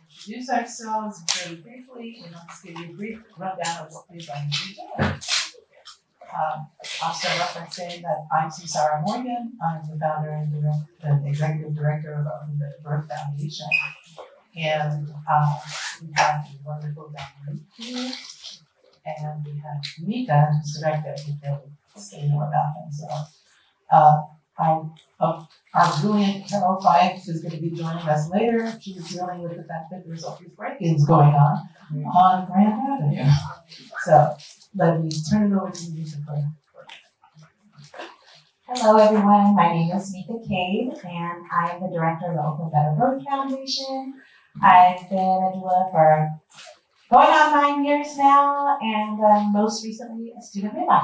introduce ourselves very briefly, and I'll just give you a brief rundown of what we're going to be doing. I'll start off by saying that I'm Sarah Morgan. I'm the founder and the executive director of the Birth Foundation. And we have a wonderful family here. And we have Mika, who's director, who will say more about himself. Our brilliant Carroll Fife is going to be joining us later. She's dealing with the fact that there's all these break-ins going on Grand Avenue. So let me turn it over to you. Hello everyone, my name is Mika Cade and I am the director of the Oakland Better Birth Foundation. I've been a doula for going on 9 years now, and most recently a student midwife.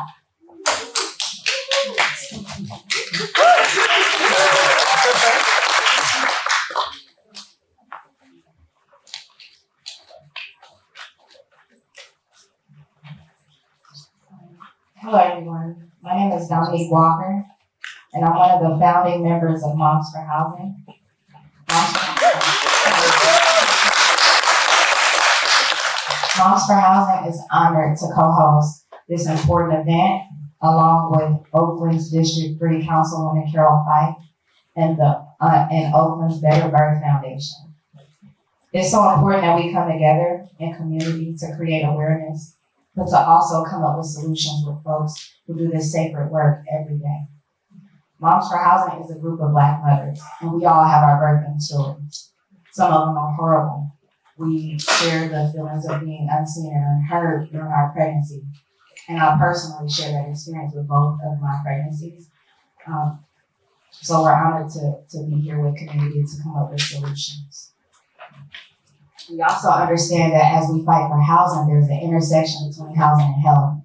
Hello everyone, my name is Dominique Walker, and I'm one of the founding members of Moms for Housing. Moms for Housing is honored to co-host this important event along with Oakland's District 3 Councilwoman Carroll Fife and Oakland's Better Birth Foundation. It's so important that we come together in community to create awareness, but to also come up with solutions with folks who do this sacred work every day. Moms for Housing is a group of Black mothers, and we all have our birthing stories. Some of them are horrible. We share the feelings of being unseen and unheard during our pregnancy. And I personally share that experience with both of my pregnancies. So we're honored to be here with community to come up with solutions. We also understand that as we fight for housing, there's an intersection between housing and health.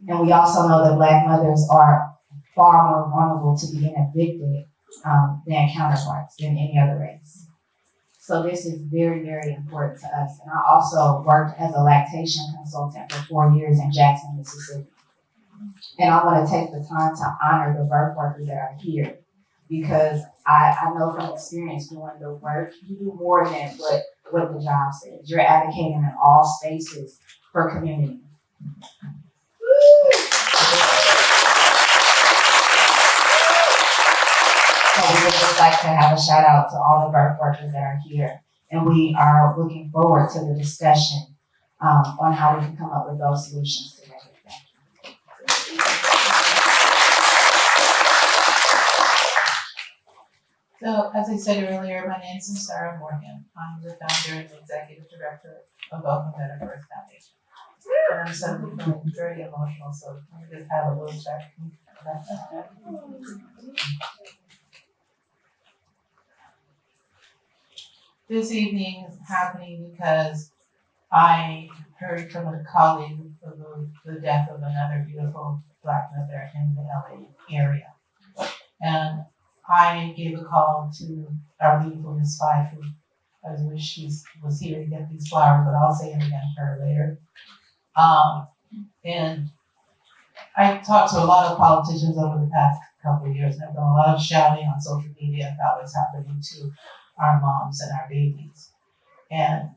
And we also know that Black mothers are far more vulnerable to being evicted than counterparts, than any other race. So this is very, very important to us. And I also worked as a lactation consultant for 4 years in Jackson, Mississippi. And I want to take the time to honor the birth workers that are here, because I know from experience doing the work, you do more than what the job says. You're advocating in all spaces for community. So we would just like to have a shout out to all the birth workers that are here. And we are looking forward to the discussion on how we can come up with those solutions together. So, as I said earlier, my name is Sarah Morgan. I'm the founder and executive director of Oakland Better Birth Foundation. And I'm suddenly feeling very emotional, so let me just have a little check. This evening is happening because I heard from a colleague of the death of another beautiful Black mother in the LA area. And I gave a call to our beautiful Miss Fife, who I wish she was here to get these flowers, but I'll say it again for her later. And I talked to a lot of politicians over the past couple of years, and I've done a lot of shouting on social media about what's happening to our moms and our babies. And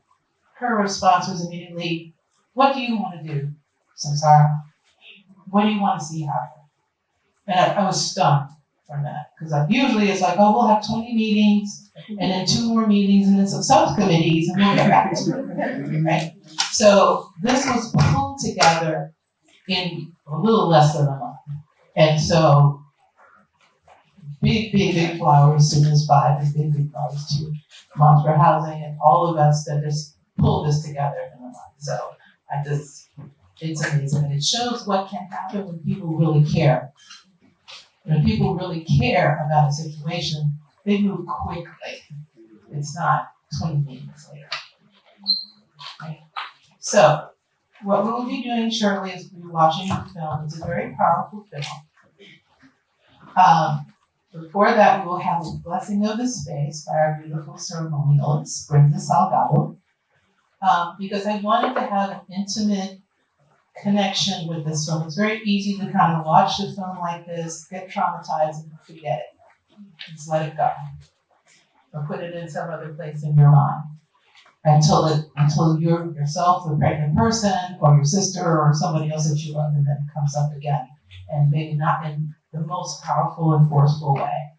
her response was immediately, what do you want to do, Samsara? What do you want to see happen? And I was stunned from that, because usually it's like, oh, we'll have 20 meetings, and then 2 more meetings, and then some subcommittees, and we'll get back to it, right? So this was pulled together in a little less than a month. And so big flowers to Ms. Five, and big flowers to Moms for Housing, and all of us that just pulled this together in a month. So it's amazing. And it shows what can happen when people really care. When people really care about a situation, they move quickly. It's not 20 minutes later. Right? So what we'll be doing shortly is we'll be watching the film. It's a very powerful film. Before that, we will have a blessing of the space by our beautiful ceremonialist, Brenda Salgado, because I wanted to have an intimate connection with this film. It's very easy to kind of watch the film like this, get traumatized, and forget it. Just let it go. or put it in some other place in your mind until you yourself, the pregnant person, or your sister, or somebody else that you love, and then it comes up again, and maybe not in the most powerful and forceful way.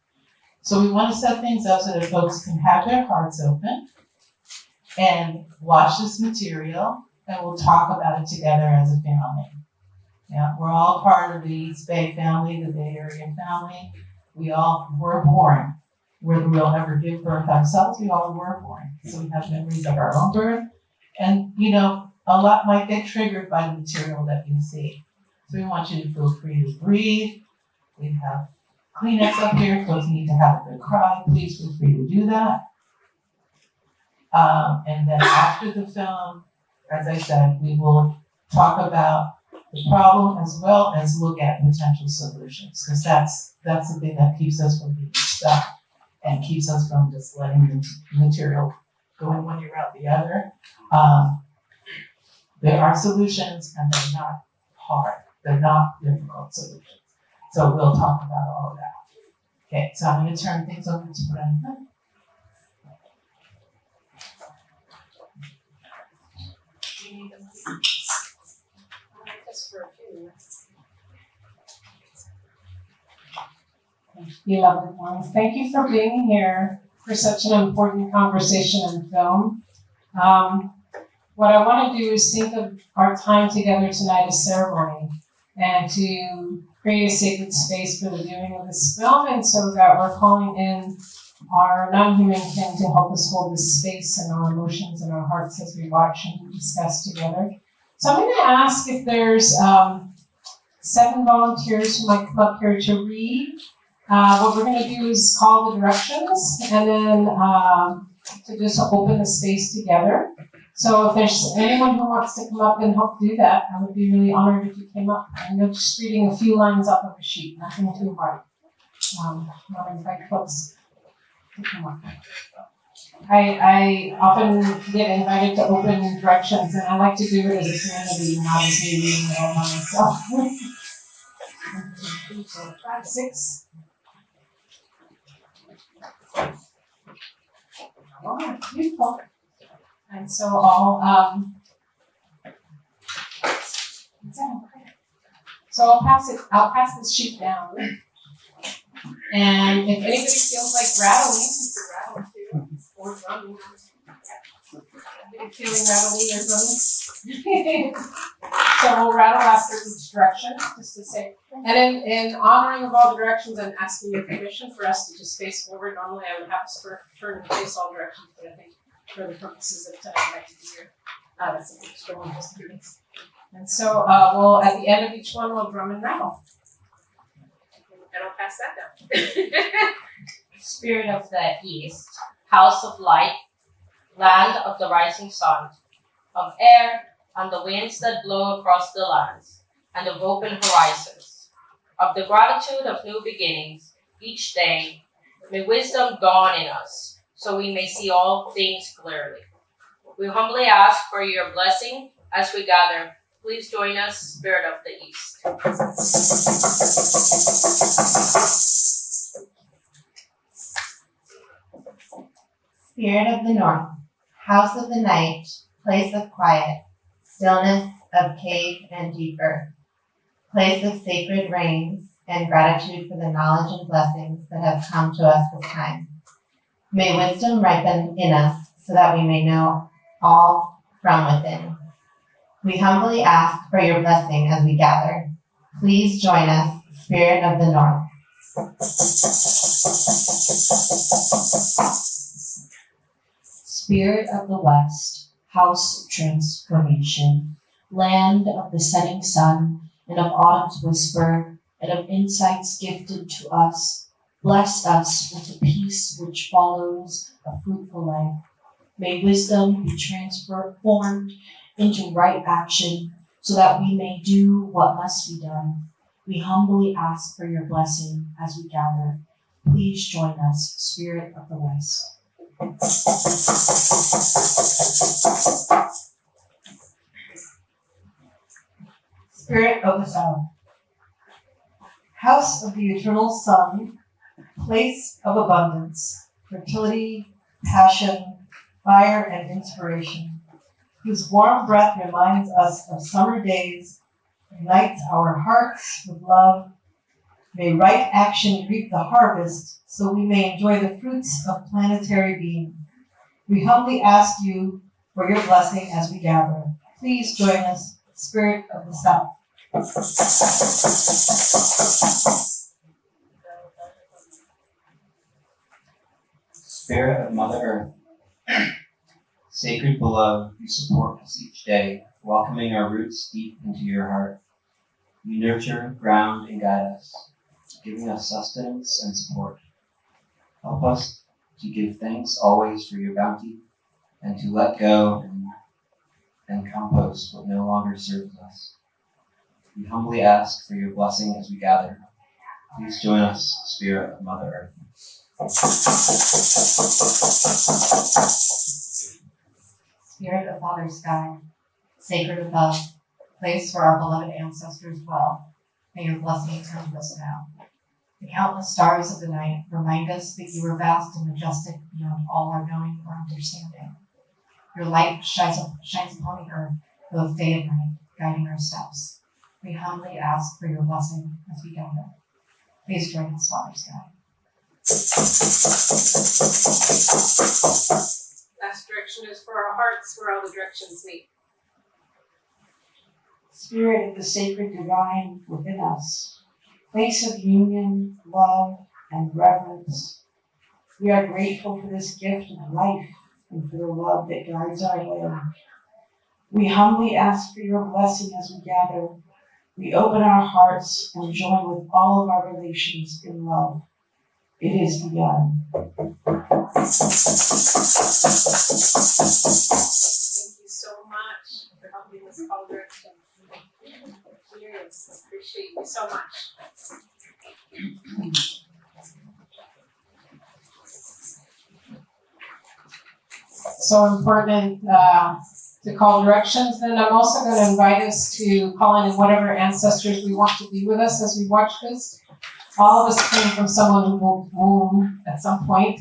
So we want to set things up so that folks can have their hearts open and watch this material, and we'll talk about it together as a family. Yeah, we're all part of the East Bay family, the Bay Area family. We all were born. Whether we'll ever give birth ourselves, we all were born. So we have memories of our own birth. And, a lot might get triggered by the material that you see. So we want you to feel free to breathe. We have Kleenex up here. Folks need to have a good cry. Please feel free to do that. And then after the film, as I said, we will talk about the problem as well as look at potential solutions, because that's the thing that keeps us from being stuck and keeps us from just letting the material go in one ear out the other. There are solutions, and they're not hard. They're not difficult solutions. So we'll talk about all of that. Okay, so I'm going to turn things over to Brenda. Beloved ones, thank you for being here for such an important conversation and film. What I want to do is think of our time together tonight as ceremony, and to create a sacred space for the viewing of this film, and so that we're calling in our non-human kin to help us hold this space in our emotions and our hearts as we watch and discuss together. So I'm going to ask if there's 7 volunteers who might come up here to read. What we're going to do is call the directions, and then to just open the space together. So if there's anyone who wants to come up and help do that, I would be really honored if you came up. And you're just reading a few lines off of a sheet, nothing too hard. I'll invite folks to come up. I often get invited to open directions, and I like to do it as a community, not as me reading it all by myself. 1, 2, 3, 4, 5, 6. Oh, beautiful. And so I'll pass this sheet down. And if anybody feels like rattling, you can rattle too, or drumming. Feeling rattly or drumming? So we'll rattle after each direction, just to say. And in honoring of all the directions and asking your permission for us to just face forward, normally I would have us turn and face all directions, but I think for the purposes of tonight, I'd like to be here. That's a extra one, just to do. And so we'll, at the end of each one, we'll drum and rattle. And I'll pass that down. Spirit of the East, house of light, land of the rising sun, of air and the winds that blow across the lands, and of open horizons, of the gratitude of new beginnings each day, may wisdom dawn in us, so we may see all things clearly. We humbly ask for your blessing as we gather. Please join us, Spirit of the East. Spirit of the North, house of the night, place of quiet, stillness of cave and deeper, place of sacred rains and gratitude for the knowledge and blessings that have come to us with time. May wisdom ripen in us so that we may know all from within. We humbly ask for your blessing as we gather. Please join us, Spirit of the North. Spirit of the West, house of transformation, land of the setting sun and of autumn's whisper and of insights gifted to us, bless us with the peace which follows a fruitful life. May wisdom be transformed into right action so that we may do what must be done. We humbly ask for your blessing as we gather. Please join us, Spirit of the West. Spirit of the South, house of the eternal sun, place of abundance, fertility, passion, fire, and inspiration, whose warm breath reminds us of summer days, unites our hearts with love. May right action reap the harvest so we may enjoy the fruits of planetary being. We humbly ask you for your blessing as we gather. Please join us, Spirit of the South. Spirit of Mother Earth, sacred beloved, you support us each day, welcoming our roots deep into your heart. You nurture, ground, and guide us, giving us sustenance and support. Help us to give thanks always for your bounty, and to let go and compost what no longer serves us. We humbly ask for your blessing as we gather. Please join us, Spirit of Mother Earth. Spirit of Father Sky, sacred above, place where our beloved ancestors dwell, may your blessing come to us now. The countless stars of the night remind us that you are vast and majestic beyond all our knowing or understanding. Your light shines upon the earth, both day and night, guiding our steps. We humbly ask for your blessing as we gather. Please join us, Father Sky. Last direction is for our hearts, where all the directions meet. Spirit of the sacred divine within us, place of union, love, and reverence. We are grateful for this gift of life and for the love that guides our way. We humbly ask for your blessing as we gather. We open our hearts and join with all of our relations in love. It is begun. Thank you so much for helping us all direction. Cheers. Appreciate you so much. So important to call directions. Then I'm also going to invite us to call in whatever ancestors we want to be with us as we watch this. All of us came from someone who will womb at some point.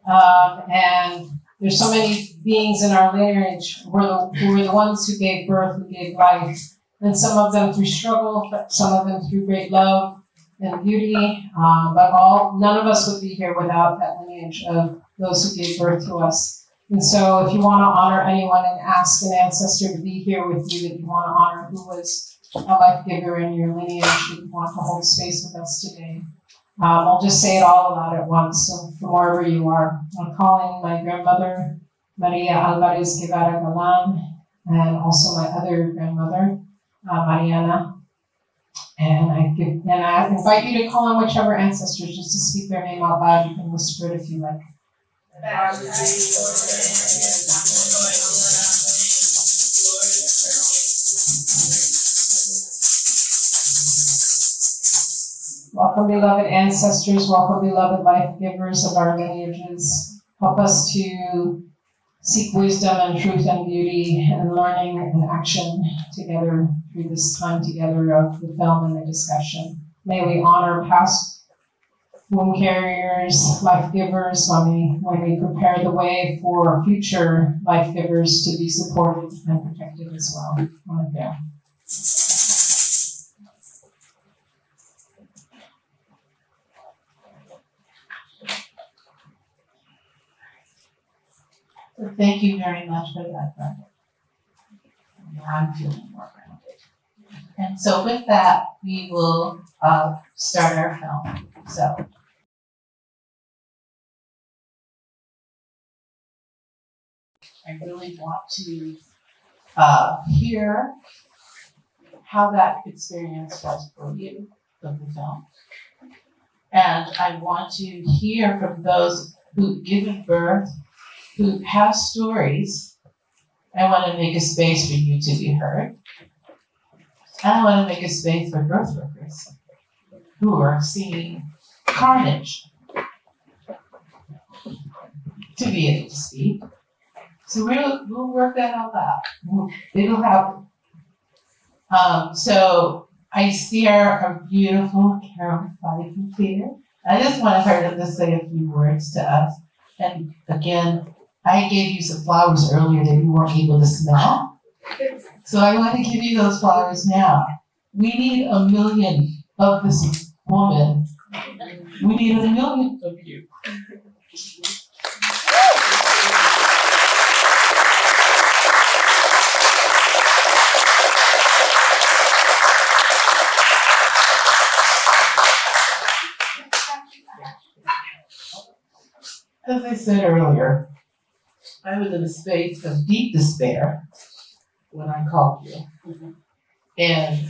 And there's so many beings in our lineage who were the ones who gave birth, who gave life. And some of them through struggle, but some of them through great love and beauty. But none of us would be here without that lineage of those who gave birth to us. And so if you want to honor anyone and ask an ancestor to be here with you that you want to honor, who was a life giver in your lineage that you want to hold space with us today. I'll just say it all aloud at once, so from wherever you are. I'm calling my grandmother, Maria Alvarez Guevara Galan, and also my other grandmother, Mariana. And I invite you to call on whichever ancestors just to speak their name out loud. You can whisper it if you like. Welcome, beloved ancestors. Welcome, beloved life givers of our lineages. Help us to seek wisdom and truth and beauty and learning and action together through this time together of the film and the discussion. May we honor past womb carriers, life givers, when we prepare the way for future life givers to be supported and protected as well. Right there. So thank you very much for that, Brenda. I'm feeling more grounded. And so with that, we will start our film. So. I really want to hear how that experience was for you of the film. And I want to hear from those who've given birth, who have stories. I want to make a space for you to be heard. And I want to make a space for birth workers who are seeing carnage to be able to speak. So we'll work that all out. It'll happen. So I see our beautiful Carroll Fife here. I just want her to say a few words to us. And again, I gave you some flowers earlier that you weren't able to smell. So I want to give you those flowers now. We need 1 million of this woman. We need 1 million of you. As I said earlier, I was in a space of deep despair when I called you. And,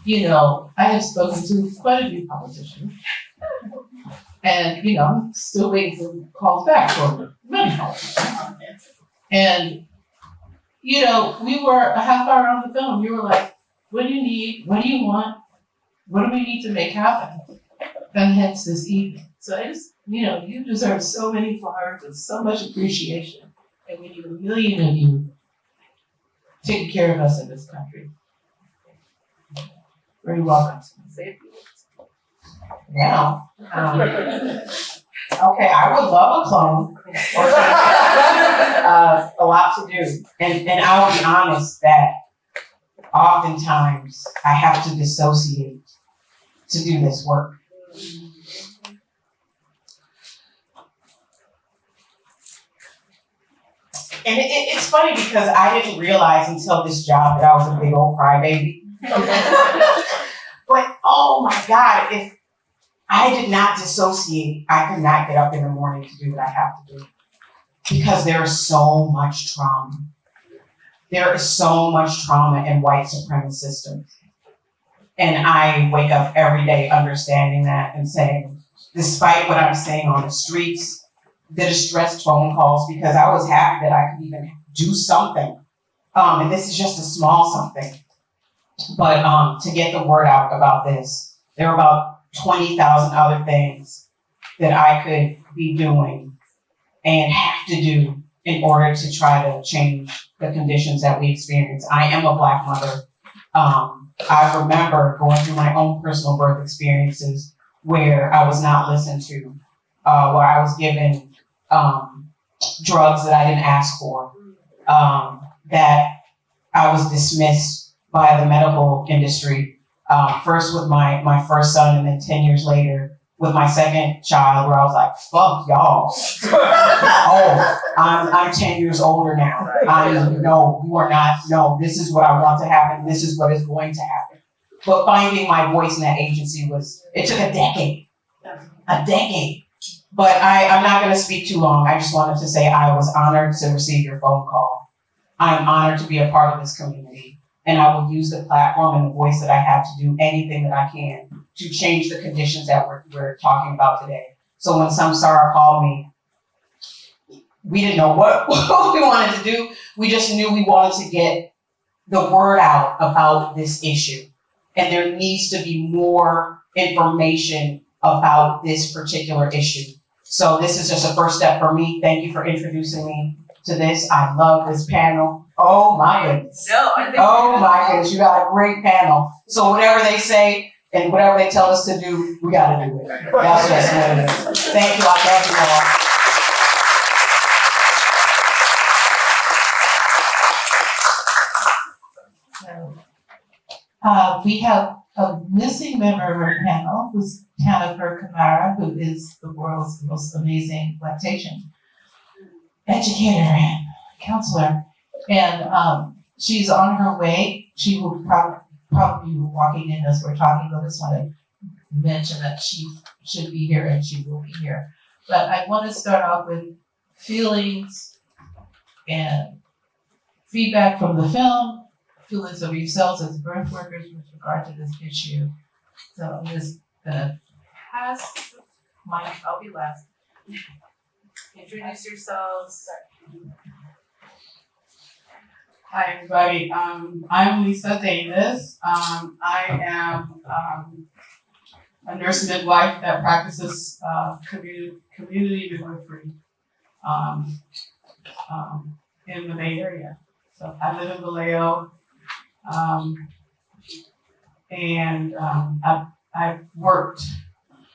you know, I have spoken to quite a few politicians. And, you know, I'm still waiting for calls back from many politicians. And, you know, we were a half hour on the phone. You were like, what do you need? What do you want? What do we need to make happen? And hence this evening. So I just, you know, you deserve so many flowers and so much appreciation. And we need 1 million of you taking care of us in this country. Very welcome. Say it. Now, okay, I would love a clone. A lot to do. And I'll be honest that oftentimes I have to dissociate to do this work. And it's funny because I didn't realize until this job that I was a big old crybaby. But oh my God, if I did not dissociate, I could not get up in the morning to do what I have to do. Because there is so much trauma. There is so much trauma in white supremacist systems. And I wake up every day understanding that and saying, despite what I'm saying on the streets, the distressed phone calls, because I was happy that I could even do something. And this is just a small something. But to get the word out about this, there are about 20,000 other things that I could be doing and have to do in order to try to change the conditions that we experience. I am a Black mother. I remember going through my own personal birth experiences where I was not listened to, where I was given drugs that I didn't ask for, that I was dismissed by the medical industry, first with my first son and then 10 years later with my second child, where I was like, fuck y'all. Oh, I'm 10 years older now. No, you are not. No, this is what I want to happen. This is what is going to happen. But finding my voice in that agency it took a decade. A decade. But I'm not going to speak too long. I just wanted to say I was honored to receive your phone call. I'm honored to be a part of this community. And I will use the platform and the voice that I have to do anything that I can to change the conditions that we're talking about today. So when Samsara called me, we didn't know what we wanted to do. We just knew we wanted to get the word out about this issue. And there needs to be more information about this particular issue. So this is just a first step for me. Thank you for introducing me to this. I love this panel. Oh my goodness. Oh my goodness, you got a great panel. So whatever they say and whatever they tell us to do, we gotta do it. That's just what it is. Thank you, I thank you all. We have a missing member of our panel, who's Tanifer Kamara, who is the world's most amazing lactation educator and counselor. And she's on her way. She will probably be walking in as we're talking, but I just want to mention that she should be here and she will be here. But I want to start off with feelings and feedback from the film, feelings of yourselves as birth workers with regard to this issue. So I'm just gonna pass the mic. I'll be last. Introduce yourselves. Hi everybody, I'm Lisa Davis. I am a nurse midwife that practices community midwifery in the Bay Area. So I live in Vallejo, and I've worked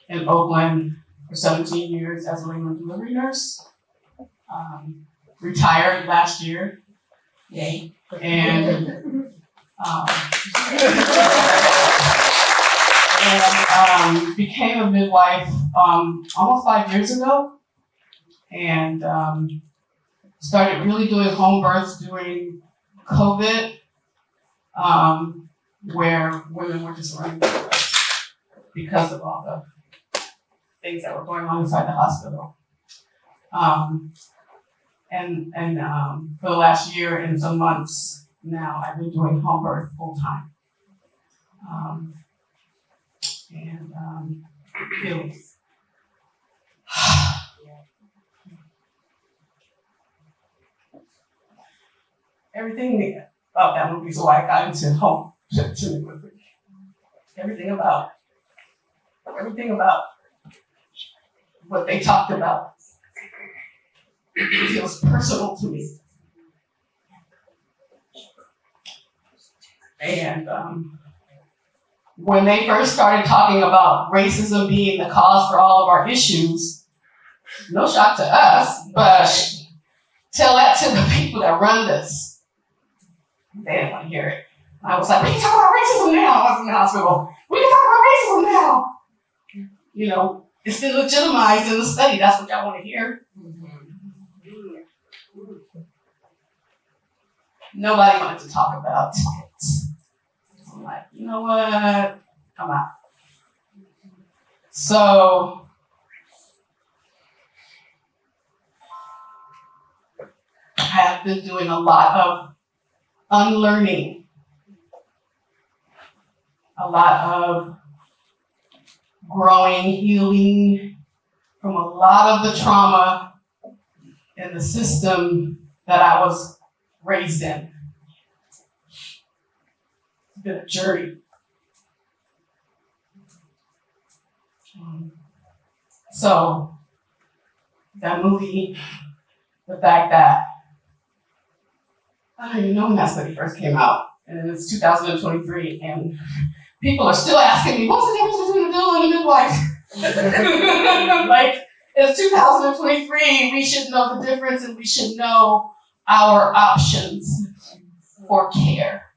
in Oakland for 17 years as a labor and delivery nurse. retired last year. Yay. And became a midwife almost 5 years ago, and started really doing home births during COVID, where women were just running their births because of all the things that were going on inside the hospital. And for the last year and some months now, I've been doing home birth full time. Feelings. Everything about that movie is why I got into home to midwifery. Everything about what they talked about feels personal to me. And when they first started talking about racism being the cause for all of our issues, no shock to us, but tell that to the people that run this. They didn't want to hear it. I was like, we can talk about racism now. I was in the hospital. We can talk about racism now. You know, it's been legitimized in the study. That's what y'all want to hear. Nobody wanted to talk about it. I'm like, you know what? Come on. So I have been doing a lot of unlearning, a lot of growing, healing from a lot of the trauma in the system that I was raised in. It's been a journey. So that movie, the fact that I don't even know when that study first came out, and it's 2023, and people are still asking me, what's the difference between a doula and a midwife? Like, it's 2023, we should know the difference, and we should know our options for care.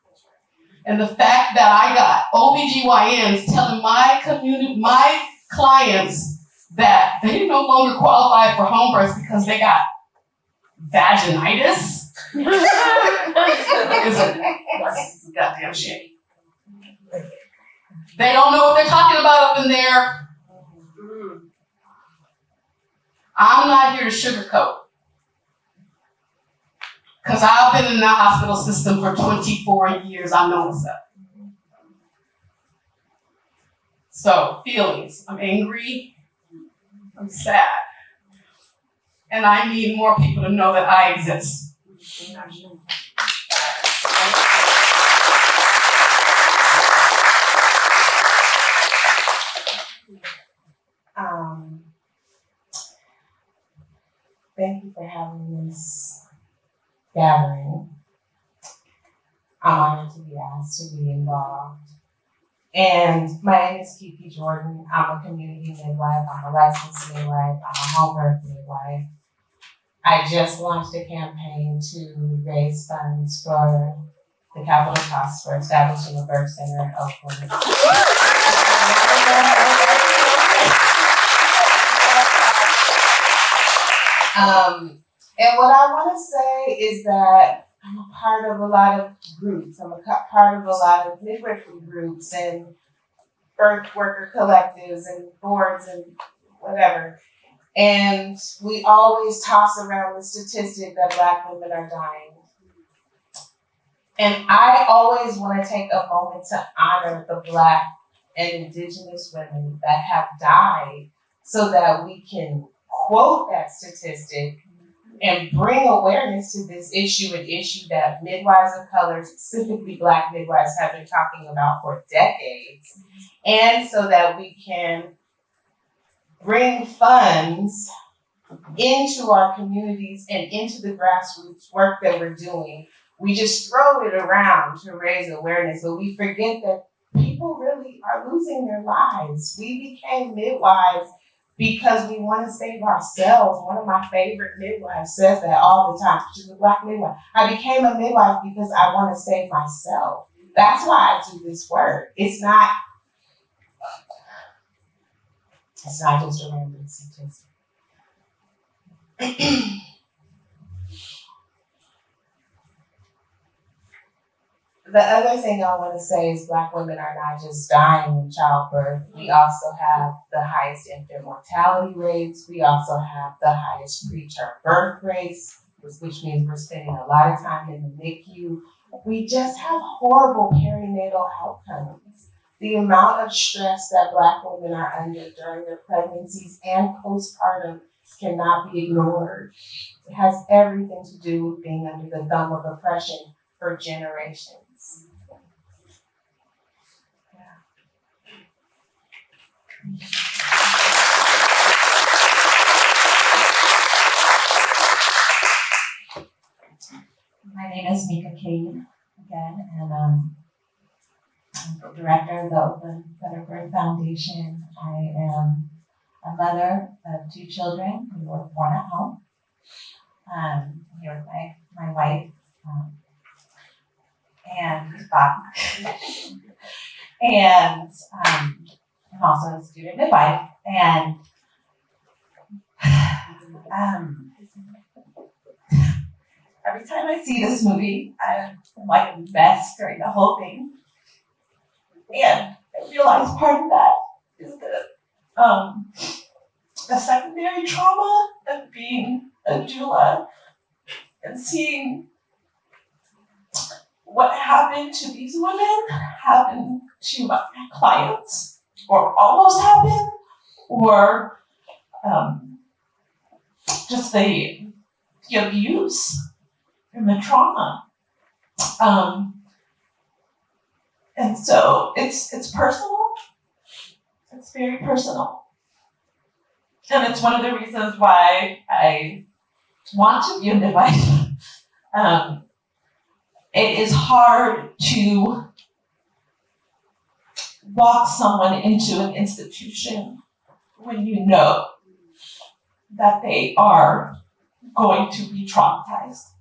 And the fact that I got OBGYNs telling my community, my clients, that they no longer qualify for home births because they got vaginitis is a goddamn shame. They don't know what they're talking about up in there. I'm not here to sugarcoat. Because I've been in the hospital system for 24 years. I know what's up. So, feelings. I'm angry. I'm sad. And I need more people to know that I exist. Thank you for having this gathering. I'm honored to be asked to be involved. And my name is Kiki Jordan. I'm a community midwife. I'm a licensed midwife. I'm a home birth midwife. I just launched a campaign to raise funds for the capital costs for establishing a birth center in Oakland. And what I want to say is that I'm a part of a lot of groups. I'm a part of a lot of midwifery groups and birth worker collectives and boards and whatever. And we always toss around the statistic that Black women are dying. And I always want to take a moment to honor the Black and Indigenous women that have died so that we can quote that statistic and bring awareness to this issue, an issue that midwives of color, specifically Black midwives, have been talking about for decades. And so that we can bring funds into our communities and into the grassroots work that we're doing. We just throw it around to raise awareness, but we forget that people really are losing their lives. We became midwives because we want to save ourselves. One of my favorite midwives says that all the time. She's a Black midwife. I became a midwife because I want to save myself. That's why I do this work. It's not just a random statistic. The other thing I want to say is Black women are not just dying in childbirth. We also have the highest infant mortality rates. We also have the highest preterm birth rates, which means we're spending a lot of time in the NICU. We just have horrible perinatal outcomes. The amount of stress that Black women are under during their pregnancies and postpartum cannot be ignored. It has everything to do with being under the thumb of oppression for generations. My name is Mika Cade again, and I'm the director of the Oakland Better Birth Foundation. I am a mother of 2 children who were born at home. I'm here with my wife and Bob. And I'm also a student midwife. And every time I see this movie, I'm like a mess during the whole thing. And I realize part of that is the secondary trauma of being a doula and seeing what happened to these women happen to my clients, or almost happened, or just the abuse and the trauma. And so it's personal. It's very personal. And it's one of the reasons why I want to be a midwife. It is hard to walk someone into an institution when you know that they are going to be traumatized.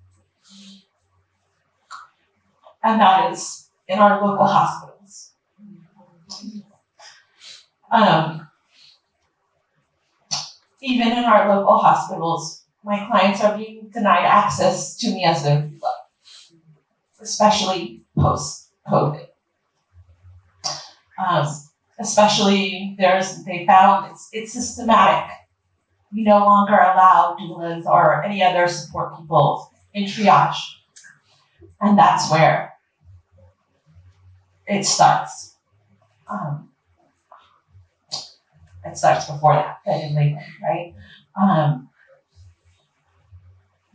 And that is in our local hospitals. Even in our local hospitals, my clients are being denied access to me as their doula, especially post-COVID. Especially they found it's systematic. We no longer allow doulas or any other support people in triage. And that's where it starts. It starts before that, in labor, right?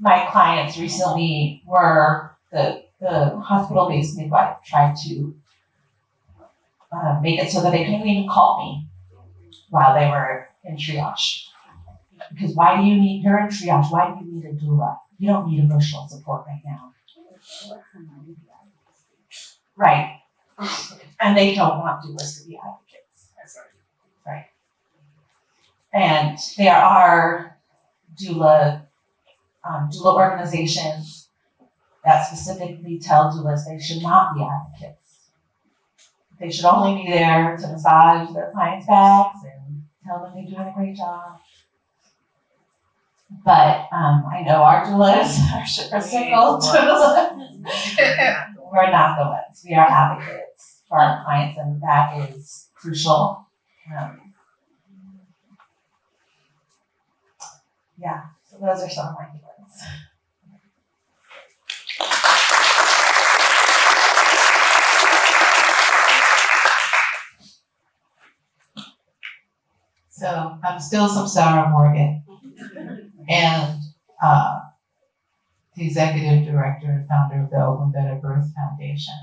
My clients recently were the hospital-based midwife tried to make it so that they couldn't even call me while they were in triage. Because you're in triage, why do you need a doula? You don't need emotional support right now. Right. And they don't want doulas to be advocates. Right. And there are doula organizations that specifically tell doulas they should not be advocates. They should only be there to massage their clients' backs and tell them they're doing a great job. But I know our doulas are single doulas. We're not the ones. We are advocates for our clients, and that is crucial. So those are some of my feelings. So I'm still some Sarah Morgan, and the executive director and founder of the Oakland Better Birth Foundation.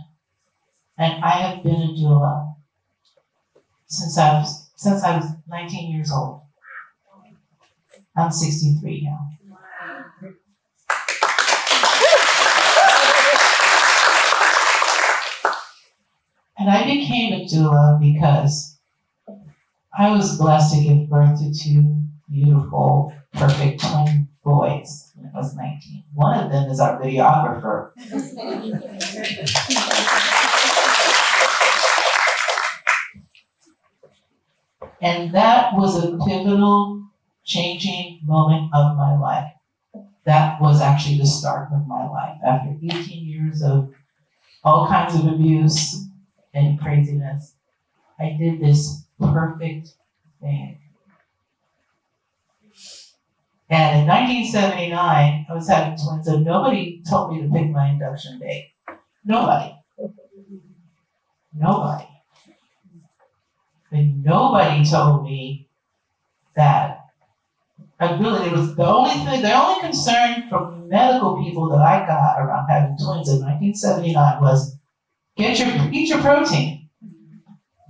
And I have been a doula since I was 19 years old. I'm 63 now. And I became a doula because I was blessed to give birth to two beautiful, perfect twin boys when I was 19. One of them is our videographer. And that was a pivotal, changing moment of my life. That was actually the start of my life. After 18 years of all kinds of abuse and craziness, I did this perfect thing. And in 1979, I was having twins, and nobody told me to pick my induction date. Nobody. And nobody told me that. It was the only concern from medical people that I got around having twins in 1979 was eat your protein.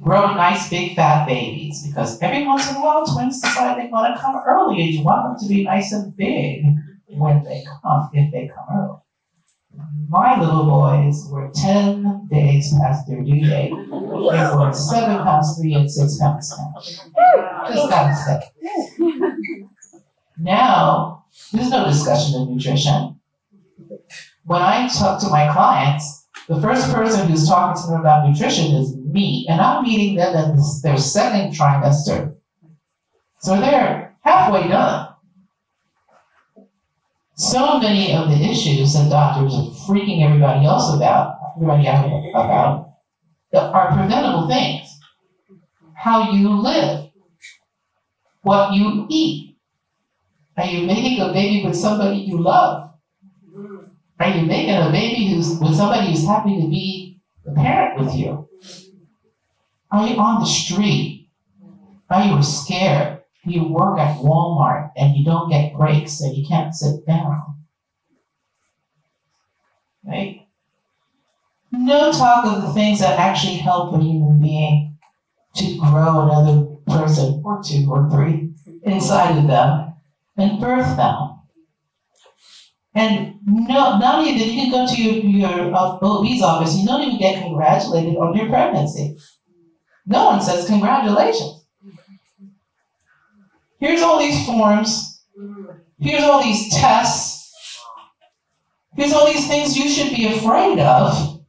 Grow nice big fat babies, because every once in a while twins decide they want to come early and you want them to be nice and big when they come, if they come early. My little boys were 10 days past their due date. They were 7 pounds 3 and 6 pounds 10. Just gotta say. Now, there's no discussion of nutrition. When I talk to my clients, the first person who's talking to them about nutrition is me, and I'm meeting them in their second trimester. So they're halfway done. So many of the issues that doctors are freaking everybody out about are preventable things. How you live, what you eat. Are you making a baby with somebody you love? Are you making a baby with somebody who's happy to be the parent with you? Are you on the street? Are you scared? You work at Walmart and you don't get breaks and you can't sit down. Right? No talk of the things that actually help a human being to grow another person or 2 or 3 inside of them and birth them. And not only that, you can go to your OB's office, you don't even get congratulated on your pregnancy. No one says congratulations. Here's all these forms. Here's all these tests. Here's all these things you should be afraid of.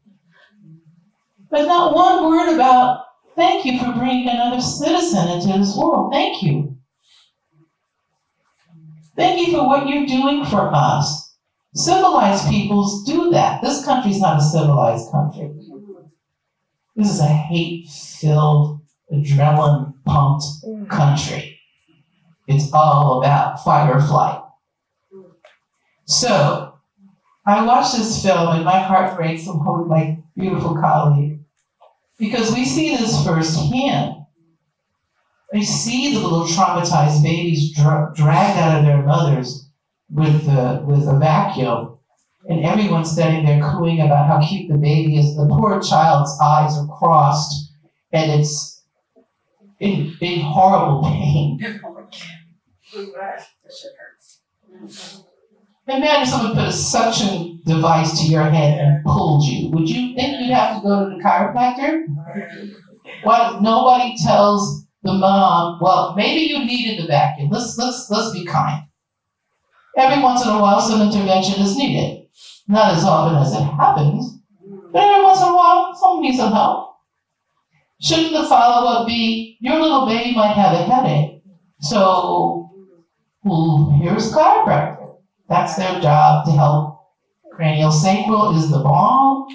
But not one word about thank you for bringing another citizen into this world. Thank you. Thank you for what you're doing for us. Civilized peoples do that. This country's not a civilized country. This is a hate-filled, adrenaline-pumped country. It's all about fight or flight. So, I watched this film and my heart breaks from holding my beautiful colleague, because we see this firsthand. I see the little traumatized babies dragged out of their mothers with a vacuum, and everyone standing there cooing about how cute the baby is. The poor child's eyes are crossed, and it's in horrible pain. Imagine if someone put a suction device to your head and pulled you. Would you think you'd have to go to the chiropractor? What? Nobody tells the mom, well, maybe you needed the vacuum. Let's be kind. Every once in a while, some intervention is needed. Not as often as it happens, but every once in a while, someone needs some help. Shouldn't the follow-up be, your little baby might have a headache, so here's a chiropractor. That's their job to help. Craniosacral is the balm,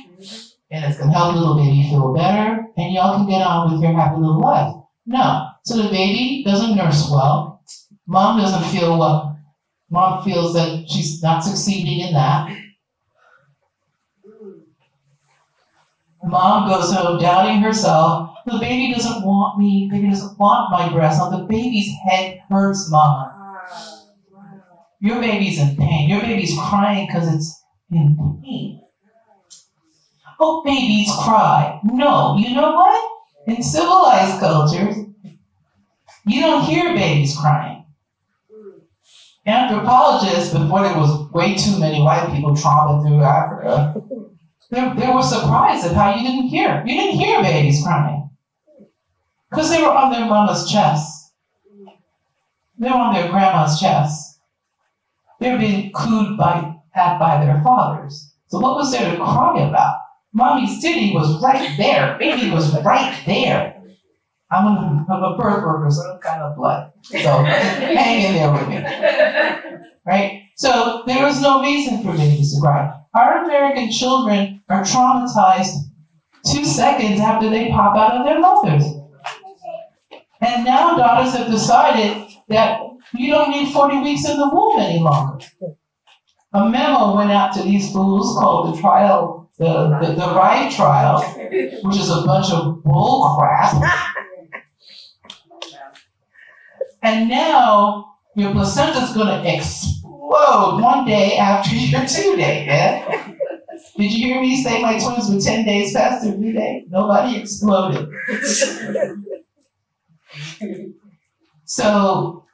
and it's going to help the little baby feel better, and y'all can get on with your happy little life. No, so the baby doesn't nurse well. Mom doesn't feel well. Mom feels that she's not succeeding in that. Mom goes home doubting herself. The baby doesn't want me. The baby doesn't want my breast. The baby's head hurts, Mama. Your baby's in pain. Your baby's crying because it's in pain. Oh, babies cry. No, you know what? In civilized cultures, you don't hear babies crying. Anthropologists, before there was way too many white people tromping through Africa, they were surprised at how you didn't hear. You didn't hear babies crying. Because they were on their mama's chest. They were on their grandma's chest. They were being cooed by their fathers. So what was there to cry about? Mommy's titty was right there. Baby was right there. I'm a birth worker, so I'm kind of blood. So hang in there with me. Right? So there was no reason for babies to cry. Our American children are traumatized 2 seconds after they pop out of their mothers. And now daughters have decided that you don't need 40 weeks in the womb any longer. A memo went out to these fools called the Right trial, which is a bunch of bull crap. And now your placenta's gonna explode one day after your 2 day, yeah? Did you hear me say my twins were 10 days past their due date? Nobody exploded. So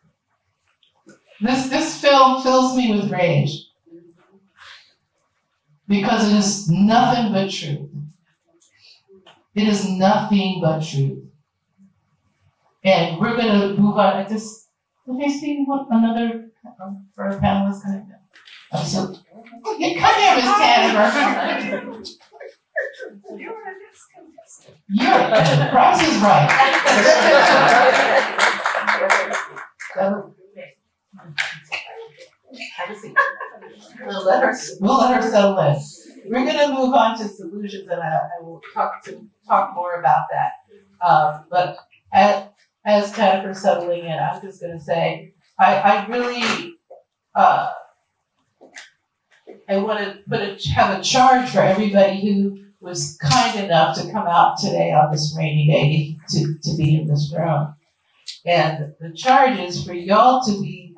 this film fills me with rage because it is nothing but truth. It is nothing but truth. And we're gonna move on. Let me see what another first panelist gonna do. So, yeah, come here, Miss Tanner. The price is right. We'll let her settle in. We're gonna move on to solutions, and I will talk more about that. But as Jennifer's settling in, I'm just gonna say I really I want to have a charge for everybody who was kind enough to come out today on this rainy day to be in this room. And the charge is for y'all to be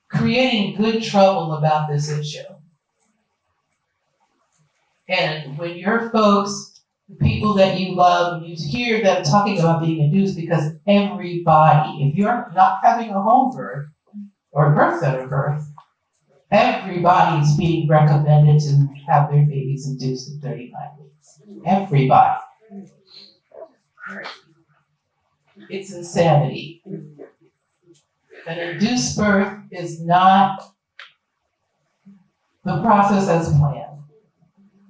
creating good trouble about this issue. And when your folks, the people that you love, you hear them talking about being induced, because everybody, if you're not having a home birth or a birth center birth, everybody's being recommended to have their babies induced in 39 weeks. Everybody. It's insanity. An induced birth is not the process as planned.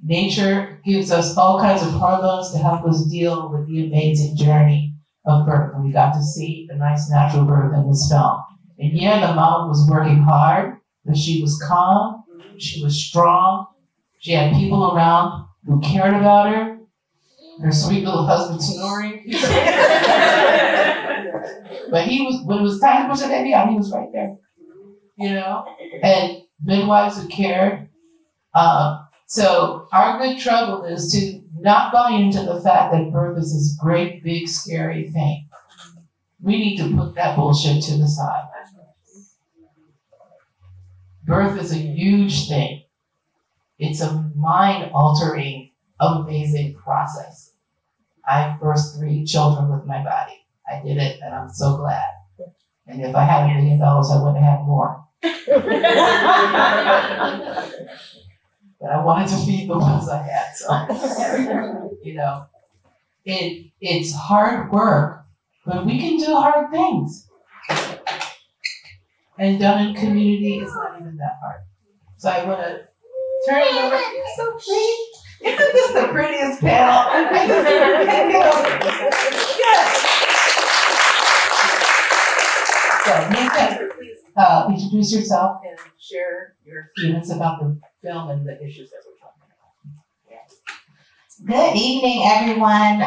Nature gives us all kinds of hormones to help us deal with the amazing journey of birth. And we got to see a nice natural birth in this film. And yeah, the mom was working hard, but she was calm, she was strong, she had people around who cared about her. Her sweet little husband snoring. But when it was time to push the baby out, he was right there. You know? And midwives who cared. So our good trouble is to not buy into the fact that birth is this great, big, scary thing. We need to put that bullshit to the side. Birth is a huge thing. It's a mind-altering, amazing process. I birthed 3 children with my body. I did it, and I'm so glad. And if I had $1 million, I would have had more. But I wanted to feed the ones I had, so you know, it's hard work, but we can do hard things. And done in community is not even that hard. So I want to turn it over. You're so pretty. Isn't this the prettiest panel? Yes. So, Nathan, please introduce yourself and share your feelings about the film and the issues that we're talking about. Yes. Good evening, everyone.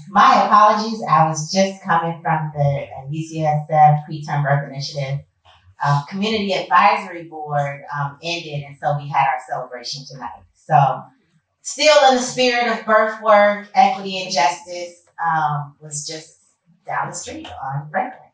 My apologies. I was just coming from the UCSF Preterm Birth Initiative Community Advisory Board ended, and so we had our celebration tonight. So, still in the spirit of birth work, equity, and justice, was just down the street on Franklin.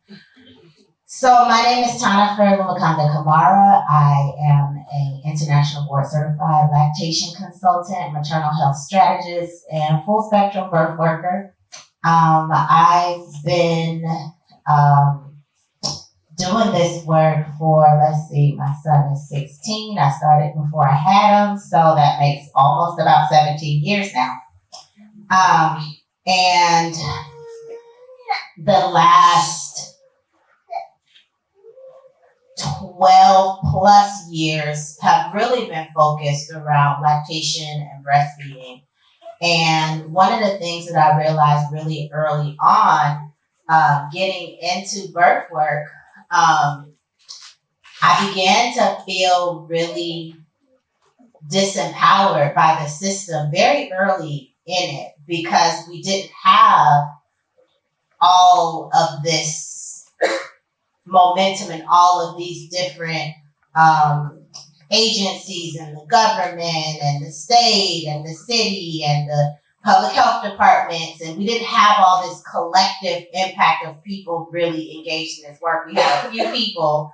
So my name is Tanafer Lumakanda Kamara. I am an international board certified lactation consultant, maternal health strategist, and full spectrum birth worker. I've been doing this work for, my son is 16. I started before I had him, so that makes almost about 17 years now. And the last 12 plus years have really been focused around lactation and breastfeeding. And one of the things that I realized really early on, getting into birth work, I began to feel really disempowered by the system very early in it, because we didn't have all of this momentum and all of these different agencies and the government and the state and the city and the public health departments, and we didn't have all this collective impact of people really engaged in this work. We had a few people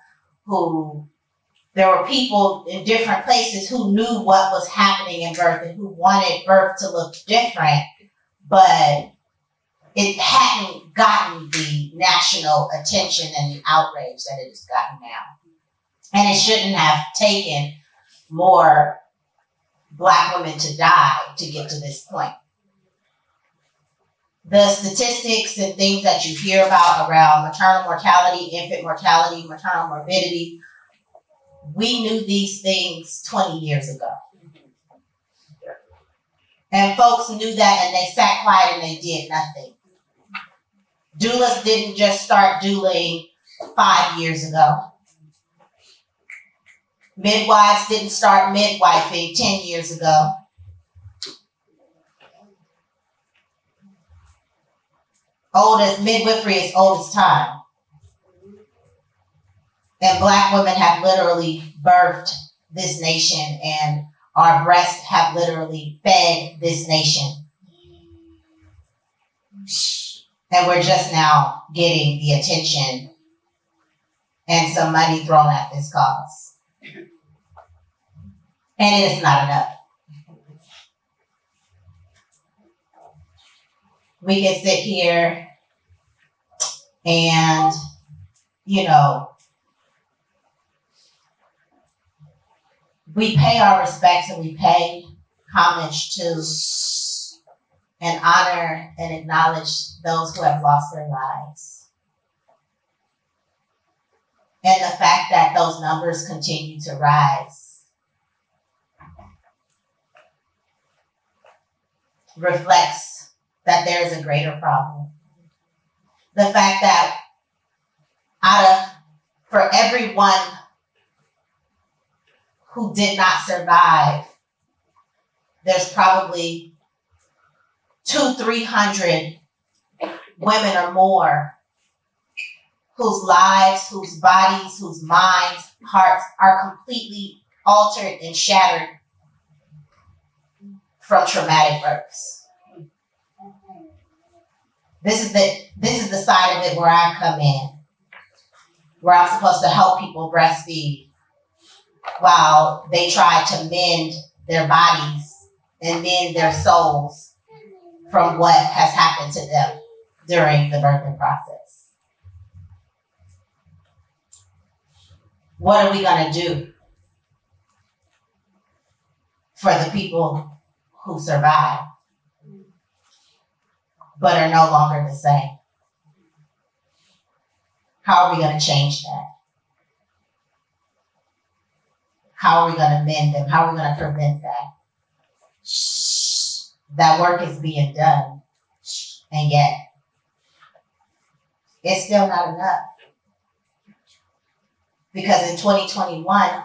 there were people in different places who knew what was happening in birth and who wanted birth to look different, but it hadn't gotten the national attention and the outrage that it has gotten now. And it shouldn't have taken more Black women to die to get to this point. The statistics and things that you hear about around maternal mortality, infant mortality, maternal morbidity, we knew these things 20 years ago. And folks knew that, and they sat quiet and they did nothing. Doulas didn't just start douling 5 years ago. Midwives didn't start midwifing 10 years ago. Midwifery is old as time. And Black women have literally birthed this nation, and our breasts have literally fed this nation. And we're just now getting the attention and some money thrown at this cause. And it is not enough. We can sit here and, we pay our respects and we pay homage to and honor and acknowledge those who have lost their lives. And the fact that those numbers continue to rise reflects that there is a greater problem. The fact that for everyone who did not survive, there's probably 200-300 women or more whose lives, whose bodies, whose minds, hearts are completely altered and shattered from traumatic births. This is the side of it where I come in, where I'm supposed to help people breastfeed while they try to mend their bodies and mend their souls from what has happened to them during the birthing process. What are we going to do for the people who survived but are no longer the same? How are we going to change that? How are we going to mend them? How are we going to prevent that? That work is being done, and yet it's still not enough. Because in 2021,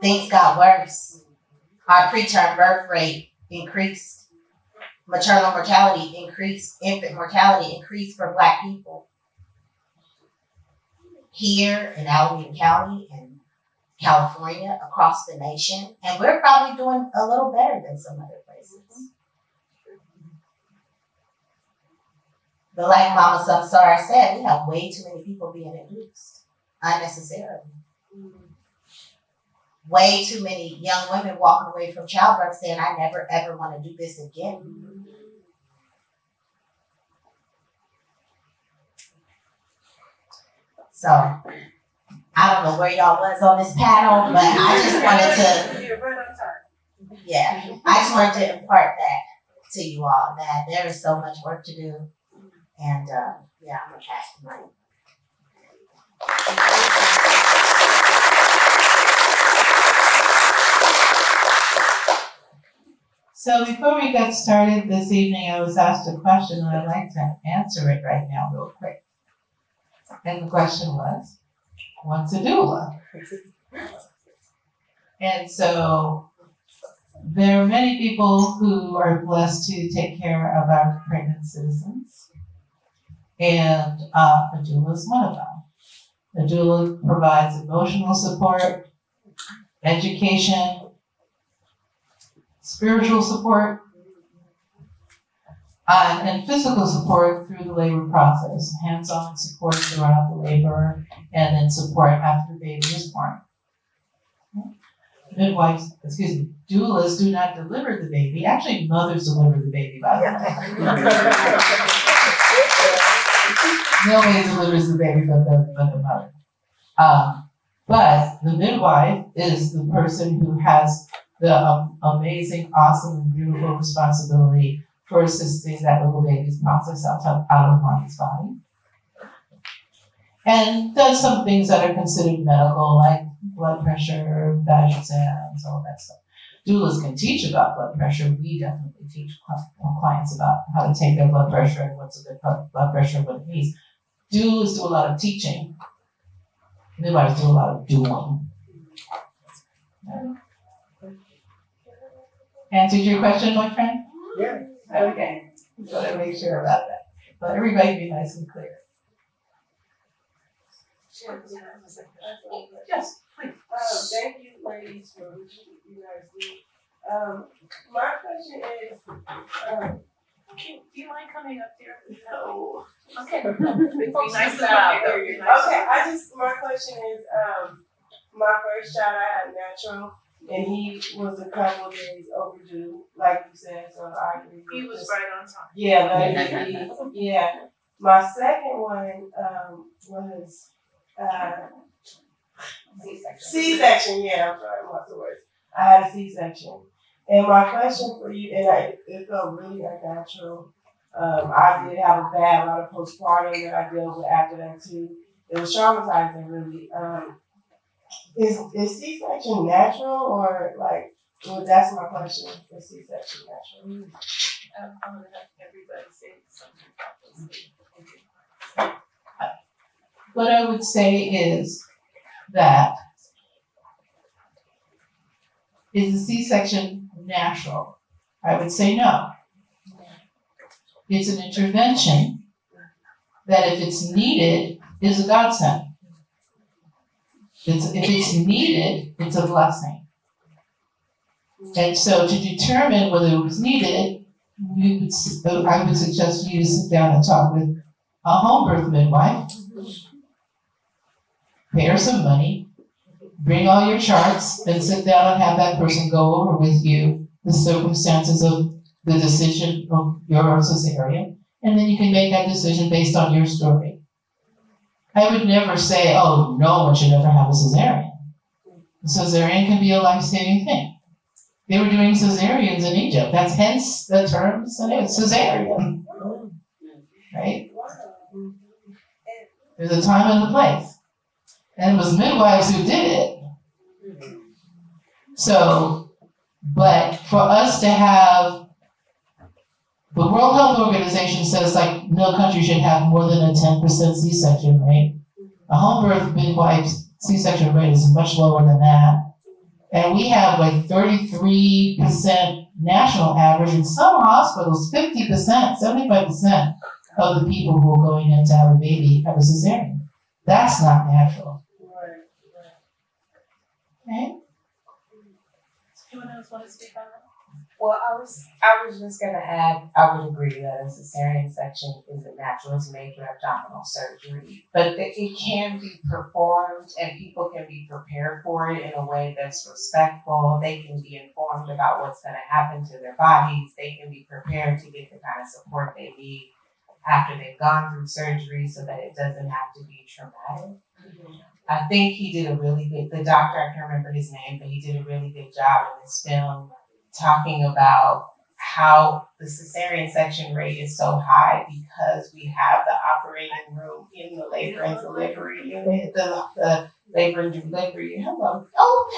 things got worse. Our preterm birth rate increased. Maternal mortality increased. Infant mortality increased for Black people. Here in Alameda County and California, across the nation, and we're probably doing a little better than some other places. But like Mama Samsara said, we have way too many people being induced unnecessarily. Way too many young women walking away from childbirth saying, I never ever want to do this again. So, I don't know where y'all was on this panel, but I just wanted to impart that to you all, that there is so much work to do. And yeah, I'm gonna pass the mic. So before we get started this evening, I was asked a question and I'd like to answer it right now real quick. And the question was, what's a doula? And so there are many people who are blessed to take care of our pregnant citizens. And a doula is one of them. A doula provides emotional support, education, spiritual support, and physical support through the labor process, hands-on support throughout the labor, and then support after the baby is born. Doulas do not deliver the baby. Actually, mothers deliver the baby, by the way. Nobody delivers the baby but the mother. But the midwife is the person who has the amazing, awesome, and beautiful responsibility for assisting that little baby's process out of mommy's body. And does some things that are considered medical, like blood pressure, vaginal exams, all that stuff. Doulas can teach about blood pressure. We definitely teach clients about how to take their blood pressure and what's a good blood pressure and what it means. Doulas do a lot of teaching. Midwives do a lot of doing. Answered your question, my friend? Yeah. Okay. Just want to make sure about that. Let everybody be nice and clear. Yes, please. Thank you, ladies, for what you guys do. My question is, Do you mind coming up here? no. Okay. It's nice to loud. meet you. Okay, my question is, my first child I had natural, and he was a couple of days overdue, like you said, so I agree. He was right on time. Yeah, yeah. My second one, was, C-section, yeah, I'm sorry, I'm lost of words. I had a C-section. And my question for you, and it felt really unnatural. I did have a lot of postpartum that I dealt with after that too. It was traumatizing, really. Is C-section natural or like? Well, that's my question. Is C-section natural? I'm gonna have everybody say something about this. What I would say is that is a C-section natural? I would say no. It's an intervention that, if it's needed, is a godsend. If it's needed, it's a blessing. And so, to determine whether it was needed, I would suggest you to sit down and talk with a home birth midwife. Pay her some money, bring all your charts, and sit down and have that person go over with you the circumstances of the decision of your cesarean, and then you can make that decision based on your story. I would never say, oh, no one should ever have a cesarean. A cesarean can be a life-saving thing. They were doing cesareans in Egypt. That's hence the term cesarean. Right? There's a time and a place. And it was midwives who did it. So, but for us to have, the World Health Organization says like no country should have more than a 10% C-section rate. A home birth midwife's C-section rate is much lower than that. And we have like 33% national average. In some hospitals, 50%, 75% of the people who are going in to have a baby have a cesarean. That's not natural. Okay? Anyone else want to speak on that? Well, I was just gonna add, I would agree that a cesarean section isn't natural, it's major abdominal surgery, but it can be performed and people can be prepared for it in a way that's respectful. They can be informed about what's gonna happen to their bodies. They can be prepared to get the kind of support they need after they've gone through surgery so that it doesn't have to be traumatic. I think he did a really good, the doctor, I can't remember his name, but he did a really good job in this film talking about how the cesarean section rate is so high because we have the operating room in the labor and delivery unit, the labor and delivery. Hello. Oh,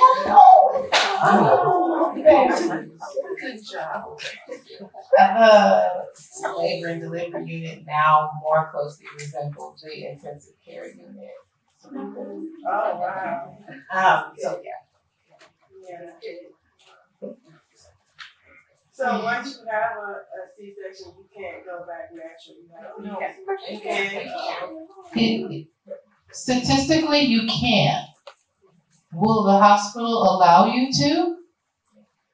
hello. Good job. The labor and delivery unit now more closely resembles the intensive care unit. Oh, wow. So yeah. So once you have a C-section, you can't go back naturally. You can. Statistically, you can. Will the hospital allow you to?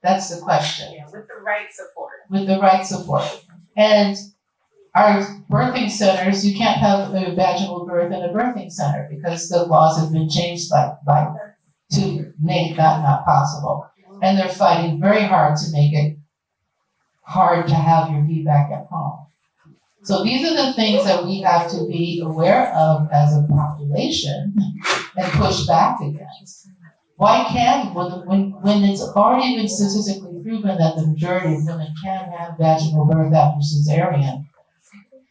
That's the question. Yeah, with the right support. With the right support. And our birthing centers, you can't have a vaginal birth in a birthing center because the laws have been changed to make that not possible. And they're fighting very hard to make it hard to have your VBAC at home. So these are the things that we have to be aware of as a population and push back against. Why can't, when it's already been statistically proven that the majority of women can have vaginal birth after cesarean,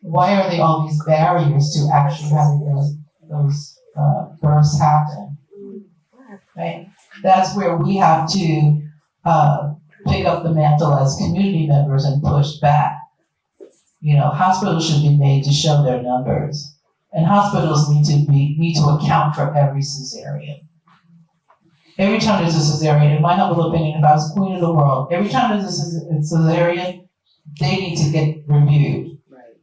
why are there all these barriers to actually having those births happen? Right? That's where we have to pick up the mantle as community members and push back. You know, hospitals should be made to show their numbers, and hospitals need to account for every cesarean. Every time there's a cesarean, in my humble opinion, if I was queen of the world, every time there's a cesarean, they need to get reviewed. Right.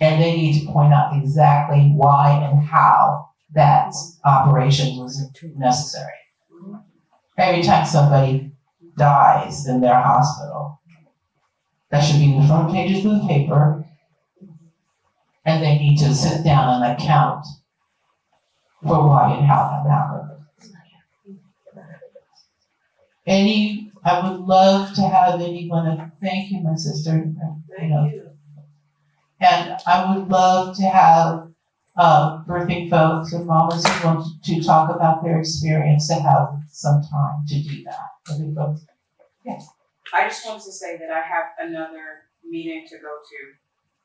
And they need to point out exactly why and how that operation was necessary. Every time somebody dies in their hospital, that should be in the front pages of the paper, and they need to sit down and account for why and how that happened. I would love to have anyone, thank you, my sister, and I would love to have birthing folks and mamas who want to talk about their experience to have some time to do that. Birthing folks. Yes. I just wanted to say that I have another meeting to go to.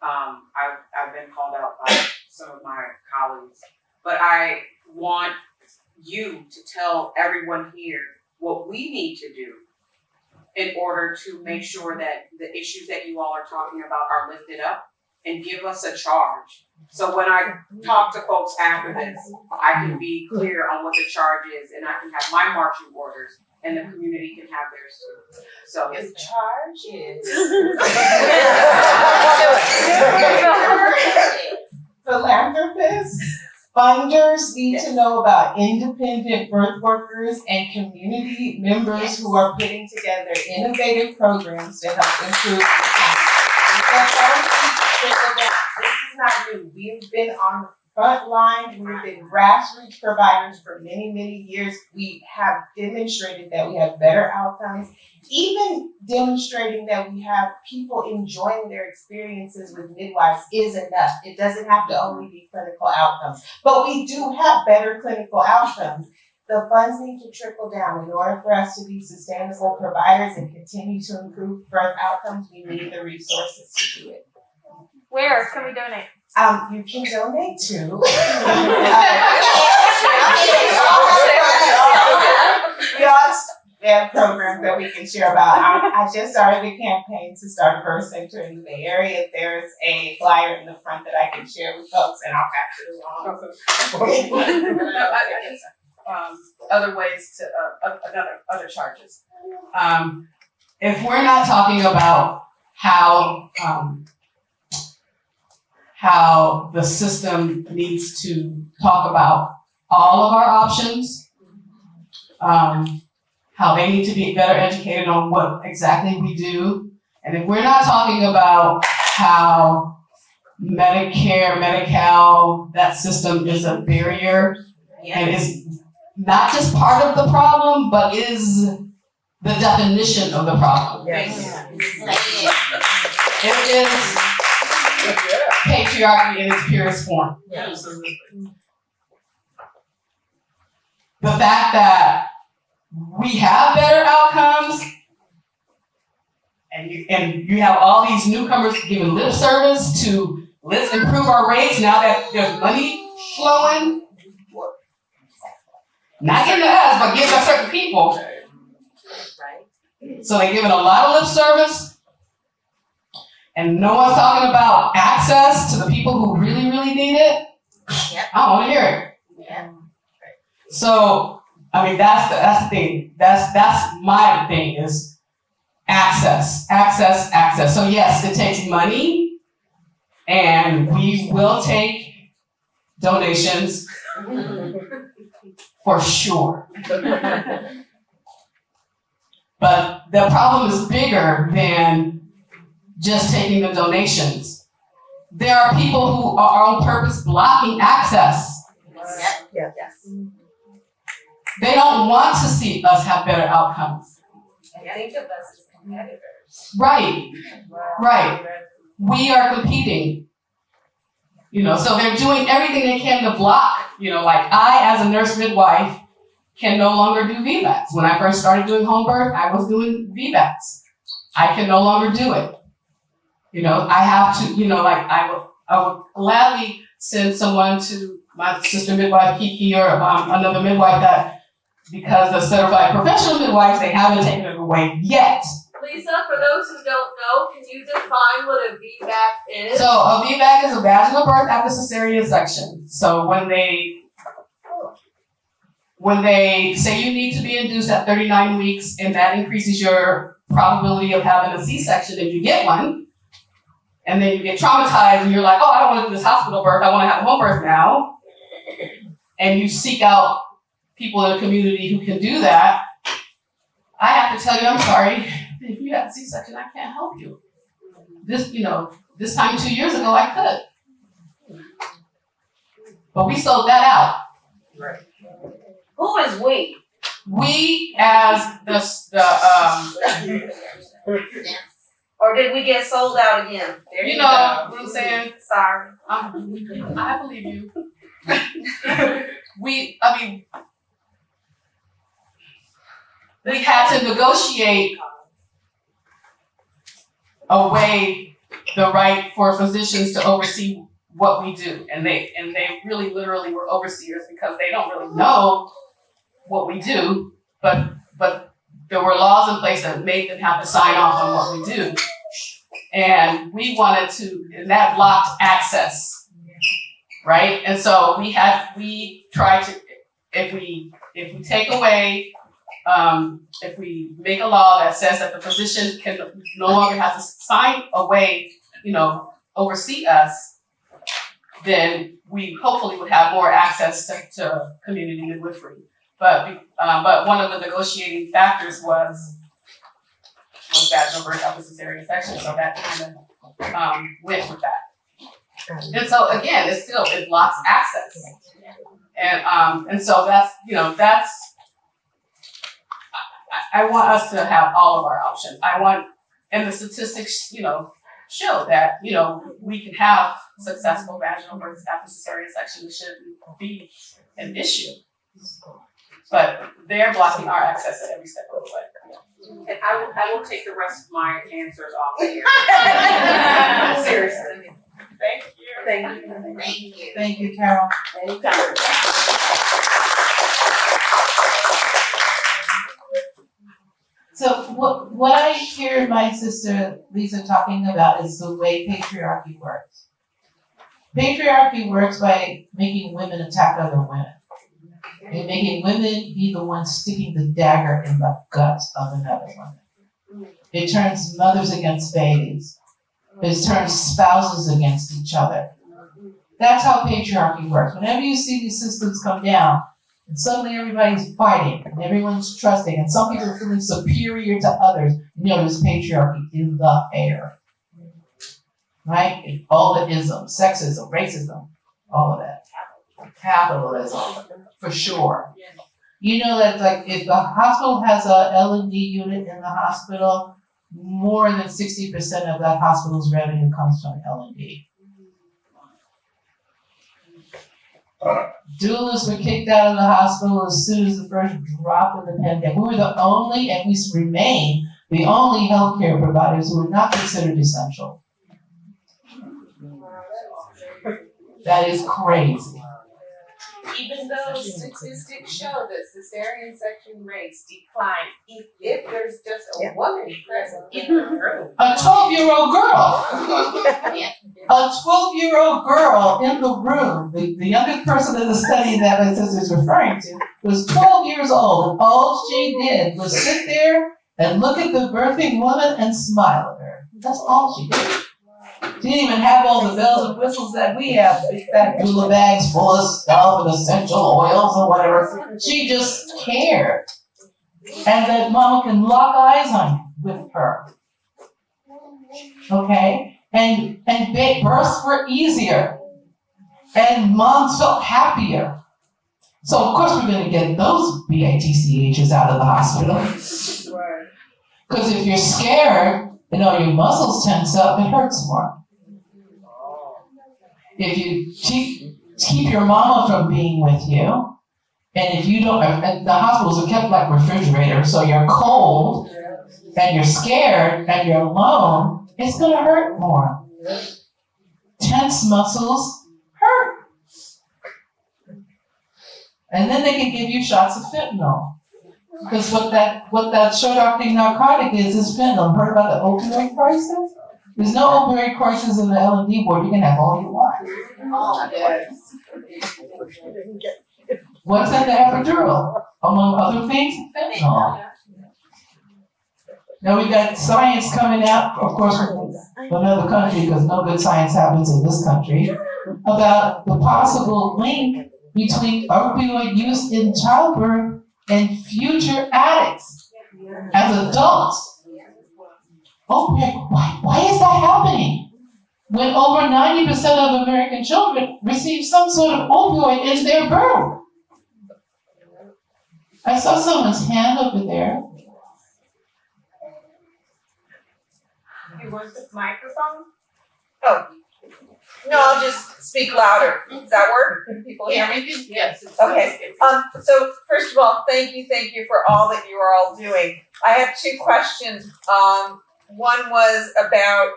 I've been called out by some of my colleagues, but I want you to tell everyone here what we need to do in order to make sure that the issues that you all are talking about are lifted up, and give us a charge. So when I talk to folks after this, I can be clear on what the charge is, and I can have my marching orders, and the community can have theirs too. So The charge is philanthropists, funders need to know about independent birth workers and community members who are putting together innovative programs to help improve This is not new. We've been on the front line. We've been grassroots providers for many, many years. We have demonstrated that we have better outcomes, even demonstrating that we have people enjoying their experiences with midwives is enough. It doesn't have to only be clinical outcomes, but we do have better clinical outcomes. The funds need to trickle down. In order for us to be sustainable providers and continue to improve birth outcomes, we need the resources to do it. Where can we donate? You can donate to. We all have programs that we can share about. I just started a campaign to start a birth center in the Bay Area. There's a flyer in the front that I can share with folks, and I'll pass it along. Other ways to other charges. If we're not talking about how the system needs to talk about all of our options, how they need to be better educated on what exactly we do, and if we're not talking about how Medicare, Medi-Cal, that system is a barrier and is not just part of the problem, but is the definition of the problem. Yes. It is patriarchy in its purest form. Absolutely. The fact that we have better outcomes, and and you have all these newcomers giving lip service to let's improve our rates now that there's money flowing. Not giving to us, but giving to certain people. So they're giving a lot of lip service, and no one's talking about access to the people who really, really need it. I don't want to hear it. Yeah. So, I mean, that's the thing. That's my thing is access. So yes, it takes money, and we will take donations for sure. But the problem is bigger than just taking the donations. There are people who are on purpose blocking access. Yes. They don't want to see us have better outcomes. And think of us as competitors. Right. We are competing. So they're doing everything they can to block. Like I, as a nurse midwife, can no longer do VBACs. When I first started doing home birth, I was doing VBACs. I can no longer do it. I have to, I would gladly send someone to my sister midwife, Kiki, or another midwife that, because the certified professional midwives, they haven't taken it away yet. Lisa, for those who don't know, can you define what a VBAC is? So a VBAC is a vaginal birth after cesarean section. So when they say you need to be induced at 39 weeks, and that increases your probability of having a C-section if you get one, and then you get traumatized and you're like, oh, I don't want to do this hospital birth, I want to have a home birth now, and you seek out people in the community who can do that, I have to tell you, I'm sorry, if you have a C-section, I can't help you. This time 2 years ago, I could. But we sold that out. Right. Who is we? We as the Or did we get sold out again? There you know what I'm saying? Sorry. I believe you. We had to negotiate away the right for physicians to oversee what we do. And they really literally were overseers because they don't really know what we do, but there were laws in place that made them have to sign off on what we do. And we wanted to, and that blocked access, right? And so we tried to, if we take away, if we make a law that says that the physician can no longer have to sign away, oversee us, then we hopefully would have more access to community midwifery. But one of the negotiating factors was vaginal birth after cesarean section, so that kind of went with that. And so again, it blocks access, and so that's I want us to have all of our options. And the statistics show that we can have successful vaginal births after cesarean section. It shouldn't be an issue. But they're blocking our access at every step of the way. And I will take the rest of my answers off of here. Seriously. Thank you. Thank you, Carol. Anytime. So what I hear my sister Lisa talking about is the way patriarchy works. Patriarchy works by making women attack other women. And making women be the ones sticking the dagger in the guts of another woman. It turns mothers against babies. It turns spouses against each other. That's how patriarchy works. Whenever you see these systems come down, and suddenly everybody's fighting, and everyone's trusting, and some people are feeling superior to others, there's patriarchy in the air. Right? And all the isms, sexism, racism, all of that. Capitalism, for sure. That if the hospital has a L&D unit in the hospital, more than 60% of that hospital's revenue comes from L&D. Doulas were kicked out of the hospital as soon as the first drop of the pandemic. We were the only, and we remain the only healthcare providers who are not considered essential. That is crazy. Even though statistics show that cesarean section rates decline if there's just a woman present in the room. A 12-year-old girl. A 12-year-old girl in the room. The youngest person in the study that my sister's referring to was 12 years old. And all she did was sit there and look at the birthing woman and smile at her. That's all she did. She didn't even have all the bells and whistles that we have. Big fat doula bags full of stuff and essential oils or whatever. She just cared. And that mama can lock eyes on with her. Okay? And births were easier. And moms felt happier. So of course we're gonna get those BITCHs out of the hospital. Because if you're scared, your muscles tense up, it hurts more. If you keep your mama from being with you, and if you don't, and the hospitals are kept like refrigerators, so you're cold, and you're scared, and you're alone, it's gonna hurt more. Tense muscles hurt. And then they can give you shots of fentanyl. Because what that short-acting narcotic is fentanyl. Heard about the opioid crisis? There's no opioid crisis in the L&D board. You can have all you want. Oh, yes. What's in the epidural? Among other things, fentanyl. Now we've got science coming out, of course, from another country, because no good science happens in this country, about the possible link between opioid use in childbirth and future addicts as adults. Why is that happening? When over 90% of American children receive some sort of opioid in their birth. I saw someone's hand over there. You want this microphone? Oh. No, I'll just speak louder. Does that work? Can people hear me? Yes. Okay. So first of all, thank you for all that you are all doing. I have two questions. One was about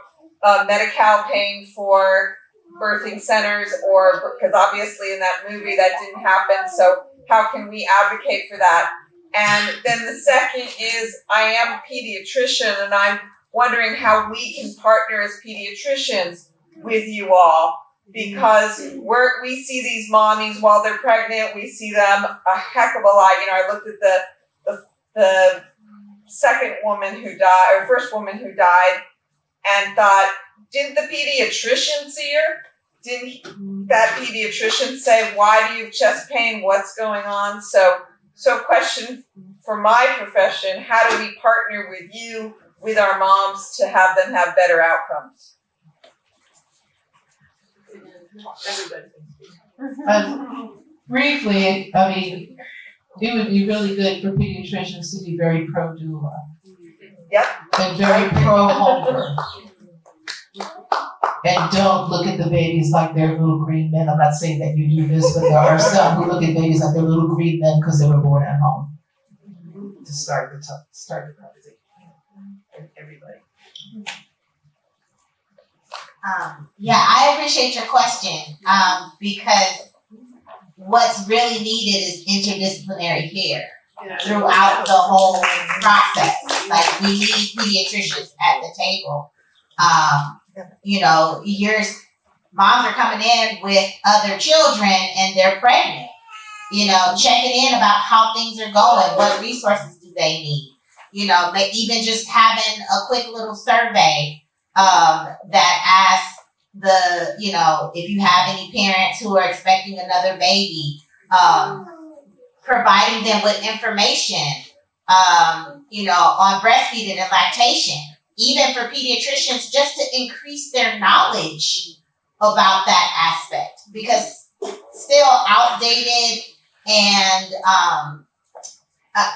Medi-Cal paying for birthing centers, or because obviously in that movie that didn't happen. So how can we advocate for that? And then the second is, I am a pediatrician, and I'm wondering how we can partner as pediatricians with you all, because we see these mommies while they're pregnant. We see them a heck of a lot. I looked at the second woman who died, or first woman who died, and thought, didn't the pediatrician see her? Didn't that pediatrician say, why do you have chest pain? What's going on? So question for my profession, how do we partner with you, with our moms, to have them have better outcomes? Briefly, it would be really good for pediatricians to be very pro-doula. Yep. And very pro-home birth. And don't look at the babies like they're little green men. I'm not saying that you do this, but there are some who look at babies like they're little green men because they were born at home. To start the conversation. Everybody. Yeah, I appreciate your question, because what's really needed is interdisciplinary care throughout the whole process. Like, we need pediatricians at the table. Moms are coming in with other children and they're pregnant, checking in about how things are going, what resources do they need, even just having a quick little survey that asks if you have any parents who are expecting another baby, providing them with information, on breastfeeding and lactation, even for pediatricians, just to increase their knowledge about that aspect, because still outdated and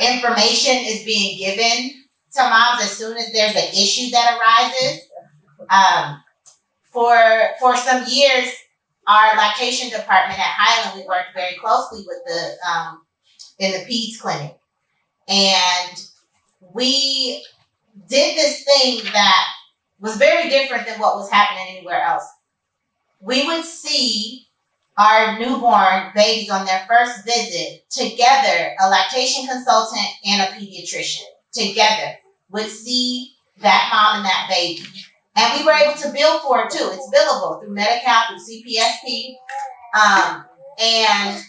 information is being given to moms as soon as there's an issue that arises. For some years, our lactation department at Highland, we worked very closely with in the peds clinic, and we did this thing that was very different than what was happening anywhere else. We would see our newborn babies on their first visit together, a lactation consultant and a pediatrician together would see that mom and that baby. And we were able to bill for it too. It's billable through Medi-Cal, through CPSP. And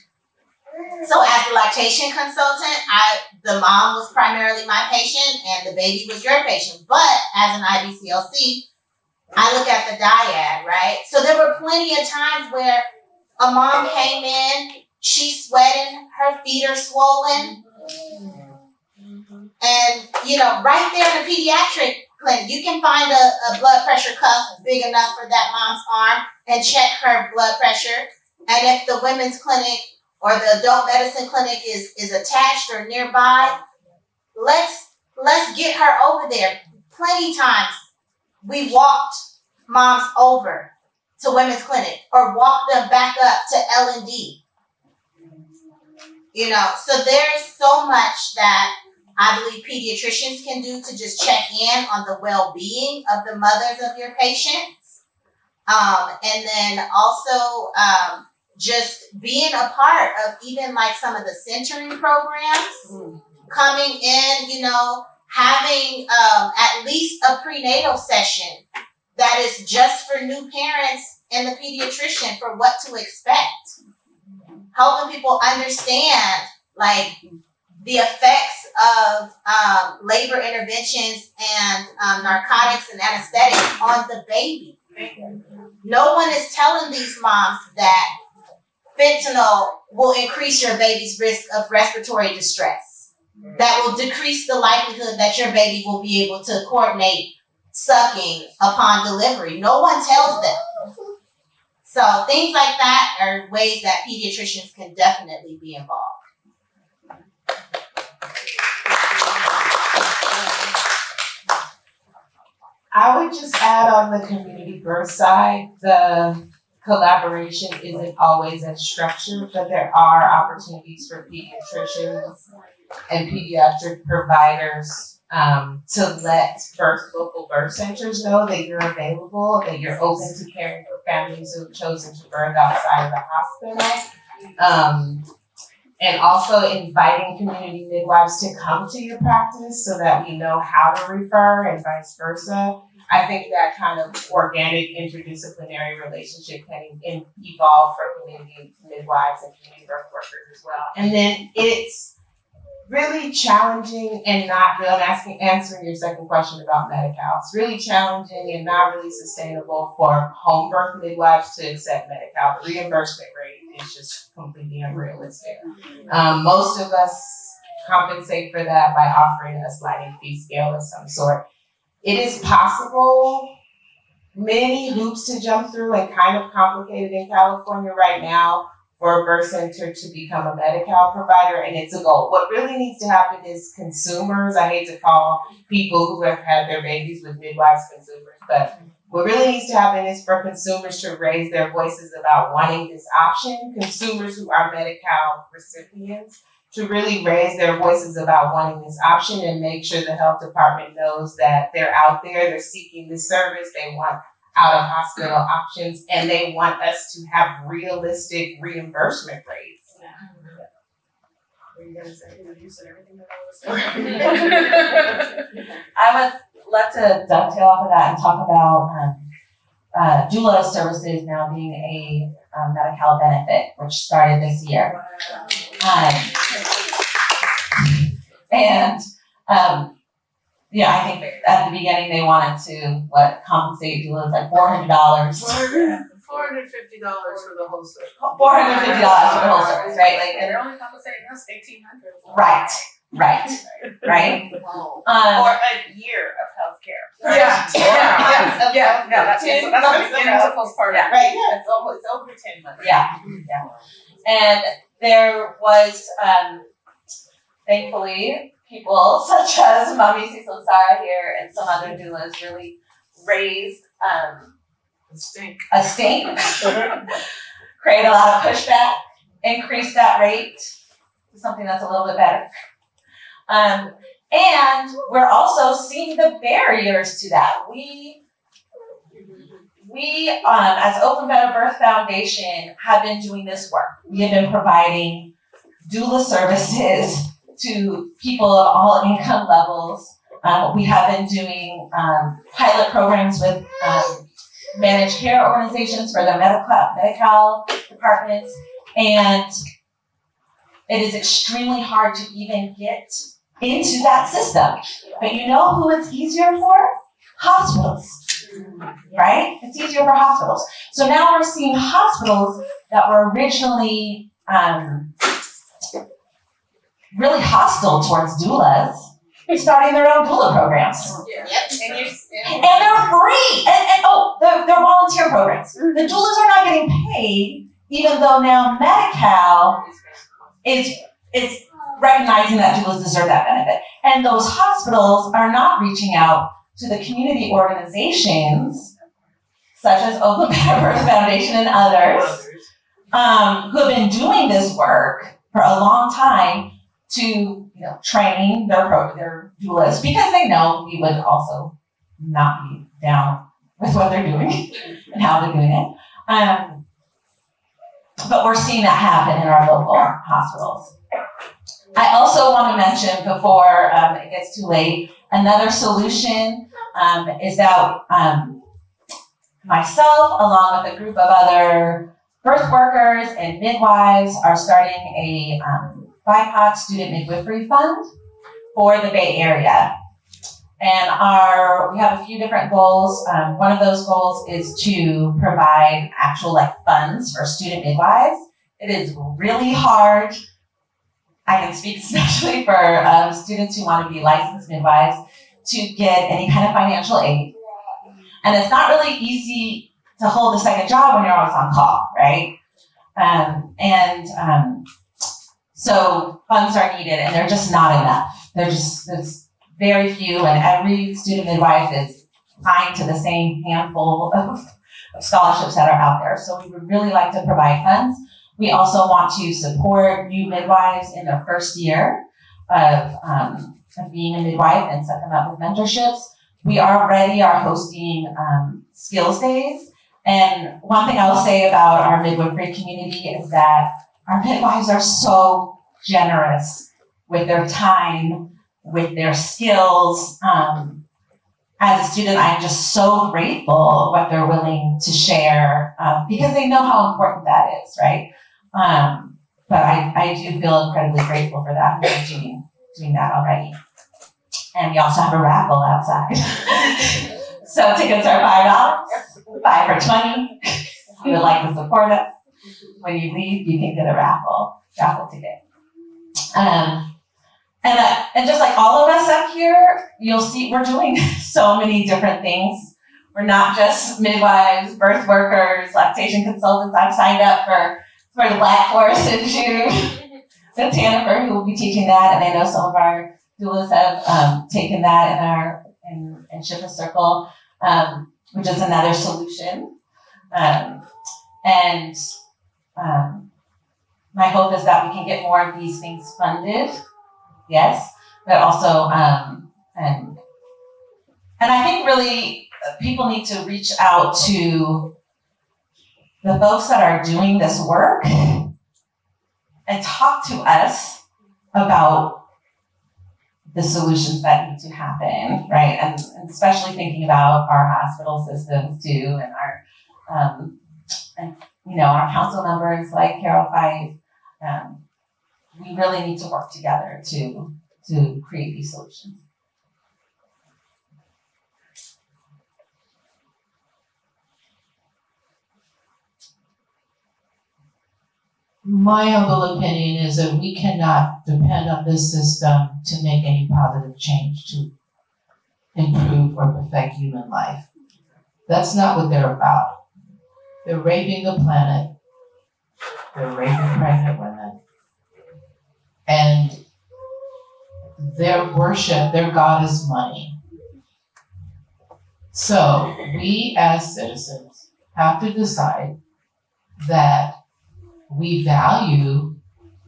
so as the lactation consultant, the mom was primarily my patient and the baby was your patient. But as an IBCLC, I look at the dyad, right? So there were plenty of times where a mom came in, she's sweating, her feet are swollen. And, right there in the pediatric clinic, you can find a blood pressure cuff big enough for that mom's arm and check her blood pressure. And if the women's clinic or the adult medicine clinic is attached or nearby, let's get her over there. Plenty times we walked moms over to women's clinic or walked them back up to L&D. So there's so much that I believe pediatricians can do to just check in on the well-being of the mothers of your patients. And then also just being a part of even like some of the centering programs, coming in, having at least a prenatal session that is just for new parents and the pediatrician for what to expect. Helping people understand like the effects of labor interventions and narcotics and anesthetics on the baby. No one is telling these moms that fentanyl will increase your baby's risk of respiratory distress. That will decrease the likelihood that your baby will be able to coordinate sucking upon delivery. No one tells them. So things like that are ways that pediatricians can definitely be involved. I would just add on the community birth side, the collaboration isn't always as structured, but there are opportunities for pediatricians and pediatric providers to let local birth centers know that you're available, that you're open to caring for families who have chosen to birth outside of the hospital. And also inviting community midwives to come to your practice so that we know how to refer and vice versa. I think that kind of organic interdisciplinary relationship can evolve for community midwives and community birth workers as well. And then it's really challenging and not real, answering your second question about Medi-Cal. It's really challenging and not really sustainable for home birth midwives to accept Medi-Cal. The reimbursement rate is just completely unrealistic. Most of us compensate for that by offering a sliding fee scale of some sort. It is possible, many hoops to jump through and kind of complicated in California right now for a birth center to become a Medi-Cal provider, and it's a goal. What really needs to happen is consumers, I hate to call people who have had their babies with midwives consumers, but what really needs to happen is for consumers to raise their voices about wanting this option, consumers who are Medi-Cal recipients to really raise their voices about wanting this option and make sure the health department knows that they're out there, they're seeking this service, they want out-of-hospital options, and they want us to have realistic reimbursement rates. Were you gonna say? You said everything that I was saying. I would like to dovetail off of that and talk about doula services now being a Medi-Cal benefit, which started this year. I think at the beginning they wanted to compensate doulas like $400. $450 for the whole service. $450 for the whole service, right? Like, and they're only compensating us $1,800. Right. Or a year of healthcare. Yeah. That's the beginning of the postpartum. Right. It's over 10 months. Yeah. And there was, thankfully, people such as Mommy Cecil and Sarah here and some other doulas really raised a stink, create a lot of pushback, increase that rate to something that's a little bit better. And we're also seeing the barriers to that. We as Oakland Better Birth Foundation have been doing this work. We have been providing doula services to people of all income levels. We have been doing pilot programs with managed care organizations for their Medi-Cal departments, and it is extremely hard to even get into that system. But you know who it's easier for? Hospitals, right? It's easier for hospitals. So now we're seeing hospitals that were originally really hostile towards doulas starting their own doula programs. And they're free. They're volunteer programs. The doulas are not getting paid, even though now Medi-Cal is recognizing that doulas deserve that benefit. And those hospitals are not reaching out to the community organizations, such as Oakland Better Birth Foundation and others, who have been doing this work for a long time to train their doulas, because they know we would also not be down with what they're doing and how they're doing it. But we're seeing that happen in our local hospitals. I also want to mention before it gets too late, another solution is that myself, along with a group of other birth workers and midwives, are starting a BIPOC student midwifery fund for the Bay Area. And we have a few different goals. One of those goals is to provide actual funds for student midwives. It is really hard. I can speak especially for students who want to be licensed midwives to get any kind of financial aid. And it's not really easy to hold a second job when you're always on call, right? So funds are needed, and they're just not enough. There's very few, and every student midwife is assigned to the same handful of scholarships that are out there. So we would really like to provide funds. We also want to support new midwives in their first year of being a midwife and set them up with mentorships. We already are hosting skills days. And one thing I'll say about our midwifery community is that our midwives are so generous with their time, with their skills. As a student, I'm just so grateful of what they're willing to share because they know how important that is, right? But I do feel incredibly grateful for that. We're doing that already. And we also have a raffle outside. So tickets are $5, 5 for 20. If you would like to support us, when you leave, you can get a raffle ticket. And just like all of us up here, you'll see we're doing so many different things. We're not just midwives, birth workers, lactation consultants. I've signed up for the Black course in June with Jennifer, who will be teaching that, and I know some of our doulas have taken that in Shift Circle, which is another solution. My hope is that we can get more of these things funded, yes, but also, and I think really people need to reach out to the folks that are doing this work and talk to us about the solutions that need to happen, right? And especially thinking about our hospital systems too, and our council members like Carroll, Fife. We really need to work together to create these solutions. My humble opinion is that we cannot depend on this system to make any positive change to improve or perfect human life. That's not what they're about. They're raping the planet. They're raping pregnant women. And their worship, their God is money. So we as citizens have to decide that we value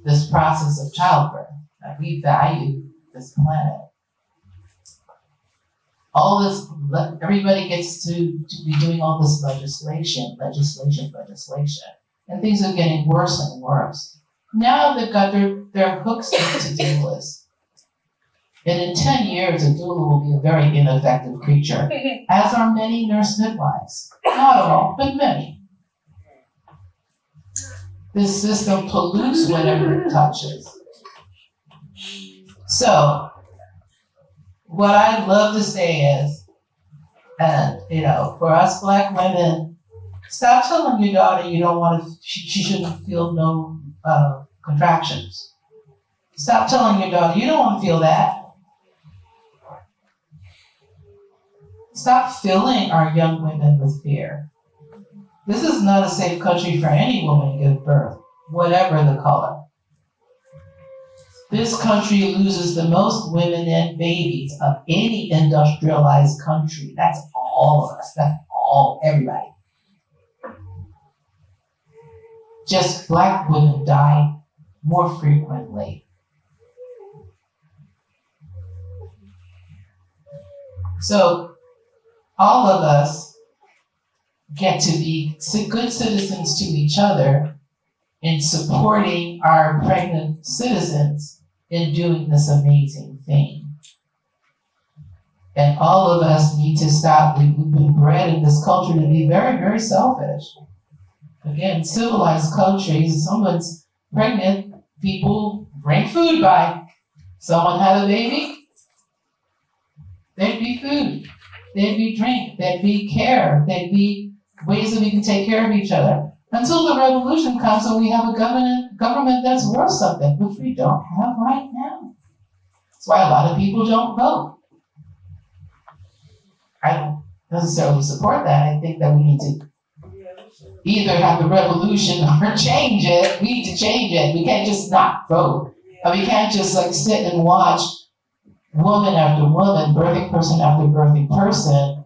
this process of childbirth, that we value this planet, all this, everybody gets to be doing all this legislation. And things are getting worse and worse. Now they've got their hooks to deal with. And in 10 years, a doula will be a very ineffective creature, as are many nurse midwives. Not all, but many. This system pollutes whatever it touches. So, what I'd love to say is, and for us Black women, stop telling your daughter you don't want to, she shouldn't feel no contractions. Stop telling your daughter you don't want to feel that. Stop filling our young women with fear. This is not a safe country for any woman to give birth, whatever the color. This country loses the most women and babies of any industrialized country. That's all of us. That's all, everybody. Just Black women die more frequently. So, all of us get to be good citizens to each other in supporting our pregnant citizens in doing this amazing thing. And all of us need to stop. We've been bred in this culture to be very, very selfish. Again, civilized countries, if someone's pregnant, people bring food by. Someone had a baby, there'd be food. There'd be drink, there'd be care, there'd be ways that we can take care of each other. Until the revolution comes and we have a government that's worth something, which we don't have right now. That's why a lot of people don't vote. I don't necessarily support that. I think that we need to either have the revolution or change it. We need to change it. We can't just not vote. And we can't just sit and watch woman after woman, birthing person after birthing person,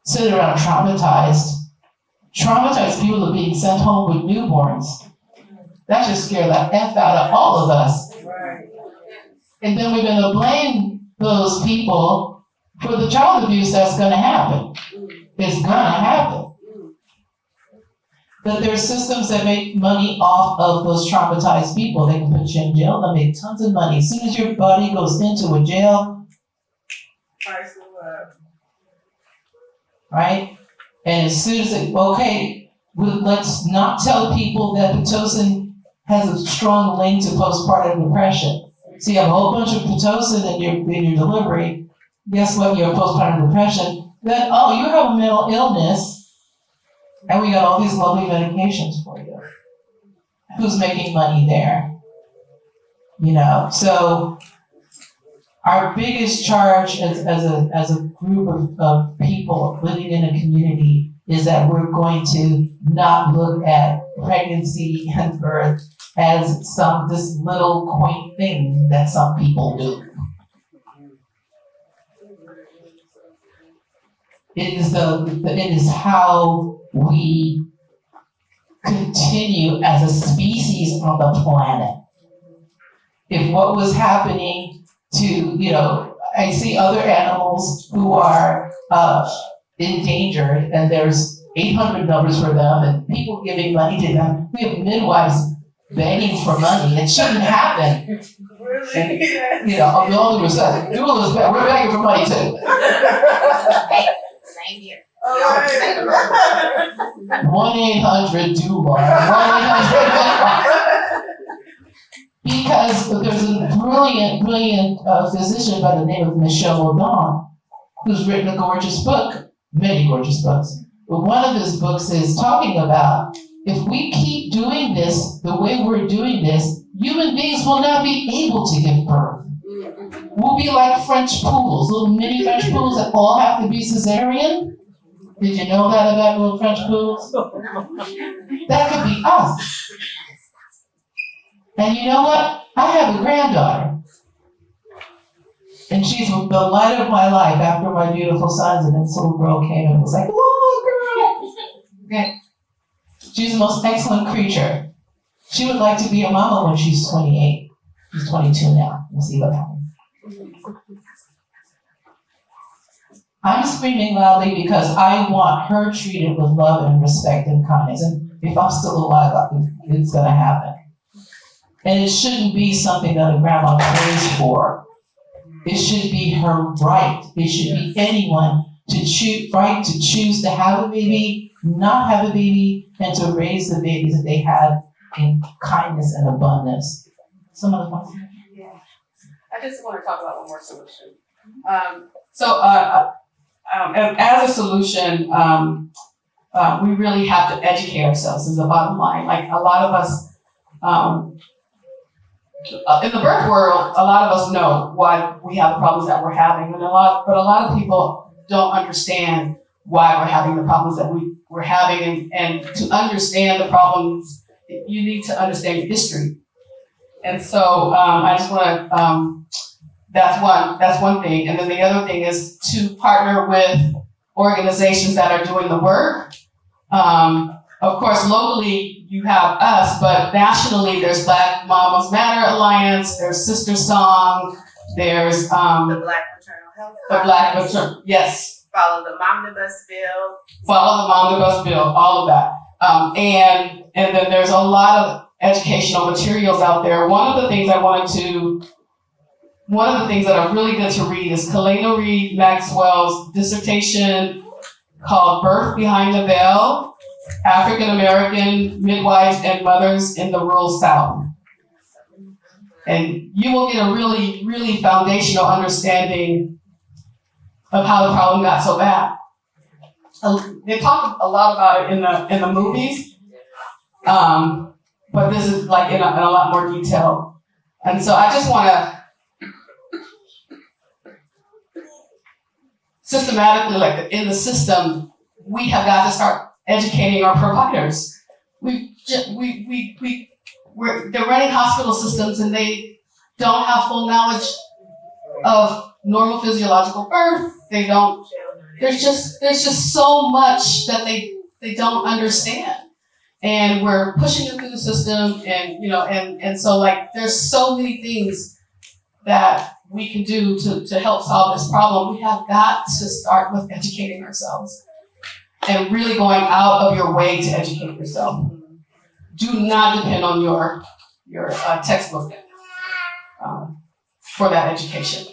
sit around traumatized. Traumatized people are being sent home with newborns. That should scare the F out of all of us. And then we're going to blame those people for the child abuse that's going to happen. It's going to happen. But there are systems that make money off of those traumatized people. They can put you in jail, they'll make tons of money. As soon as your body goes into a jail, right? And as soon as let's not tell people that Pitocin has a strong link to postpartum depression. So you have a whole bunch of Pitocin in your delivery. Guess what? You have postpartum depression. Then, you have a mental illness. And we got all these lovely medications for you. Who's making money there? So our biggest charge as a group of people living in a community is that we're going to not look at pregnancy and birth as this little quaint thing that some people do. It is how we continue as a species on the planet. If what was happening to, I see other animals who are endangered, and there's 800 numbers for them, and people giving money to them. We have midwives begging for money. It shouldn't happen. And, the only respect, we're begging for money too. Same here. 1-800-DULA. Because there's a brilliant physician by the name of Michelle O'Donnell, who's written a gorgeous book, many gorgeous books. But one of his books is talking about, if we keep doing this the way we're doing this, human beings will not be able to give birth. We'll be like French poodles, little mini French poodles that all have to be cesarean. Did you know that about little French poodles? That could be us. And you know what? I have a granddaughter. And she's the light of my life after my beautiful sons. And this little girl came and was like, "Whoa, girl!" Okay. She's the most excellent creature. She would like to be a mama when she's 28. She's 22 now. We'll see what happens. I'm screaming loudly because I want her treated with love and respect and kindness. And if I'm still alive, it's gonna happen. And it shouldn't be something that a grandma prays for. It should be her right. It should be anyone to choose to have a baby, not have a baby, and to raise the babies that they have in kindness and abundance. Some of the ones. I just want to talk about one more solution. As a solution, we really have to educate ourselves is the bottom line. Like a lot of us, in the birth world, a lot of us know why we have the problems that we're having, but a lot of people don't understand why we're having the problems that we're having, and to understand the problems, you need to understand history. And so I just want to, that's one thing. And then the other thing is to partner with organizations that are doing the work. Of course, locally you have us, but nationally there's Black Mamas Matter Alliance, there's Sister Song, there's the Black Maternal Health. The Black Maternal, yes. Follow the Momnibus Bill. Follow the Momnibus Bill, all of that. And then there's a lot of educational materials out there. One of the things that are really good to read is Kalena Reed Maxwell's dissertation called Birth Behind the Veil, African American Midwives and Mothers in the Rural South. And you will get a really, really foundational understanding of how the problem got so bad. They talk a lot about it in the movies, but this is like in a lot more detail. And so I just want to systematically, like in the system, we have got to start educating our providers. They're running hospital systems and they don't have full knowledge of normal physiological birth. They don't. There's just so much that they don't understand, and we're pushing them through the system, and so like there's so many things that we can do to help solve this problem. We have got to start with educating ourselves and really going out of your way to educate yourself. Do not depend on your textbook for that education.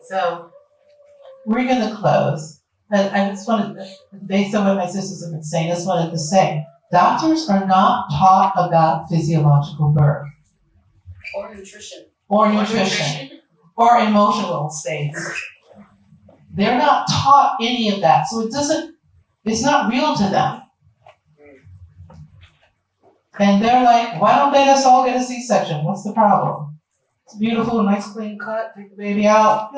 So we're going to close. And I just wanted, based on what my sisters have been saying, I just wanted to say, doctors are not taught about physiological birth. Or nutrition. Or emotional states. They're not taught any of that. So it's not real to them. And they're like, why don't they just all get a C-section? What's the problem? It's beautiful, nice clean cut, take the baby out,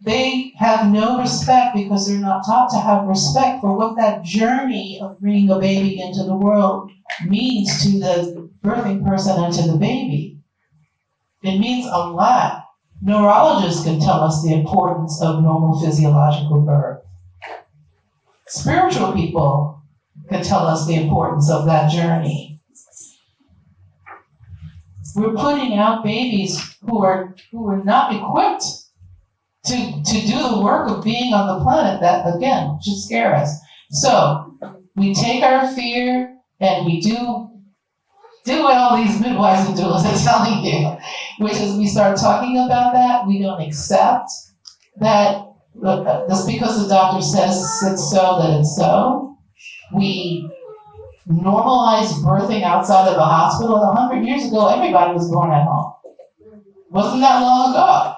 They have no respect because they're not taught to have respect for what that journey of bringing a baby into the world means to the birthing person and to the baby. It means a lot. Neurologists can tell us the importance of normal physiological birth. Spiritual people can tell us the importance of that journey. We're putting out babies who are not equipped to do the work of being on the planet that, again, should scare us. So we take our fear and we do what all these midwives and doulas are telling you, which is we start talking about that. We don't accept that just because the doctor says it's so, that it's so. We normalize birthing outside of the hospital. 100 years ago, everybody was born at home. Wasn't that long ago?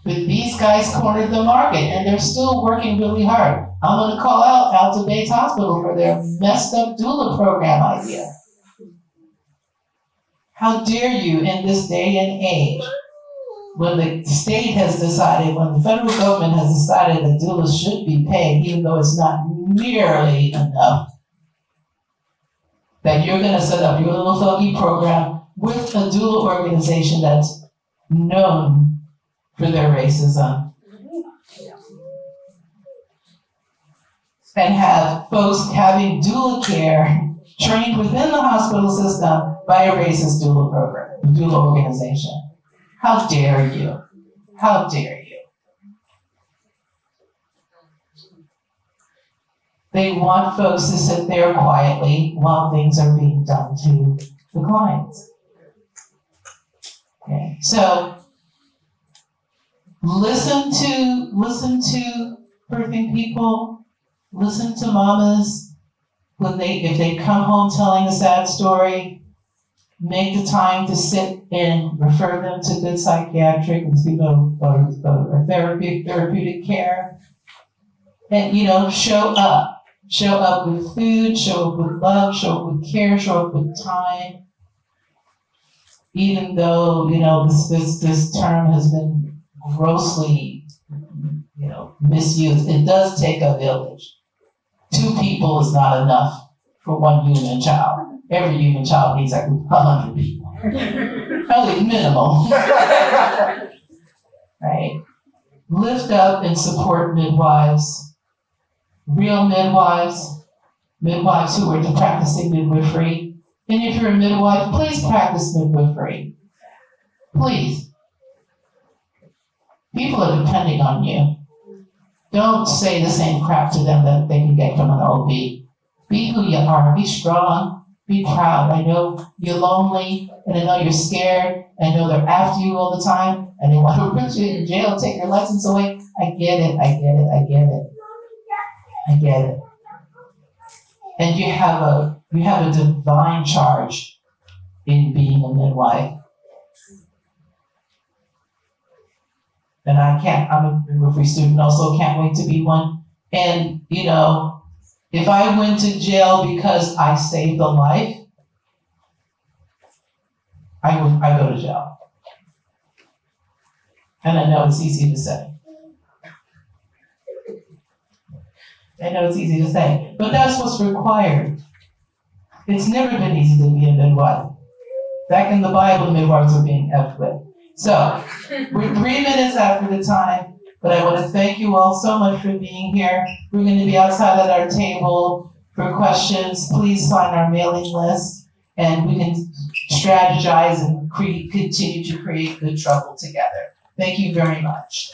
But these guys cornered the market, and they're still working really hard. I'm going to call out Alta Bates Hospital for their messed up doula program idea. How dare you, in this day and age, when the state has decided, when the federal government has decided that doulas should be paid, even though it's not nearly enough, that you're going to set up your little fogey program with a doula organization that's known for their racism. and have folks having doula care trained within the hospital system by a racist doula program, doula organization. How dare you? How dare you? They want folks to sit there quietly while things are being done to the clients. Okay, so listen to birthing people, listen to mamas if they come home telling a sad story, make the time to sit and refer them to good psychiatric or therapeutic care, and show up. Show up with food, show up with love, show up with care, show up with time. Even though, this term has been grossly, misused, it does take a village. 2 people is not enough for one human child. Every human child needs like 100 people. Probably minimal. Right? Lift up and support midwives. Real midwives who are practicing midwifery. And if you're a midwife, please practice midwifery. Please. People are depending on you. Don't say the same crap to them that they can get from an OB. Be who you are. Be strong. Be proud. I know you're lonely, and I know you're scared. I know they're after you all the time, and they want to put you in jail and take your license away. I get it. I get it. And you have a divine charge in being a midwife. And I'm a midwifery student also, can't wait to be one. And, if I went to jail because I saved a life, I go to jail. And I know it's easy to say. But that's what's required. It's never been easy to be a midwife. Back in the Bible, the midwives were being effed with. So, we're 3 minutes after the time, but I want to thank you all so much for being here. We're going to be outside at our table for questions. Please sign our mailing list, and we can strategize and continue to create good trouble together. Thank you very much.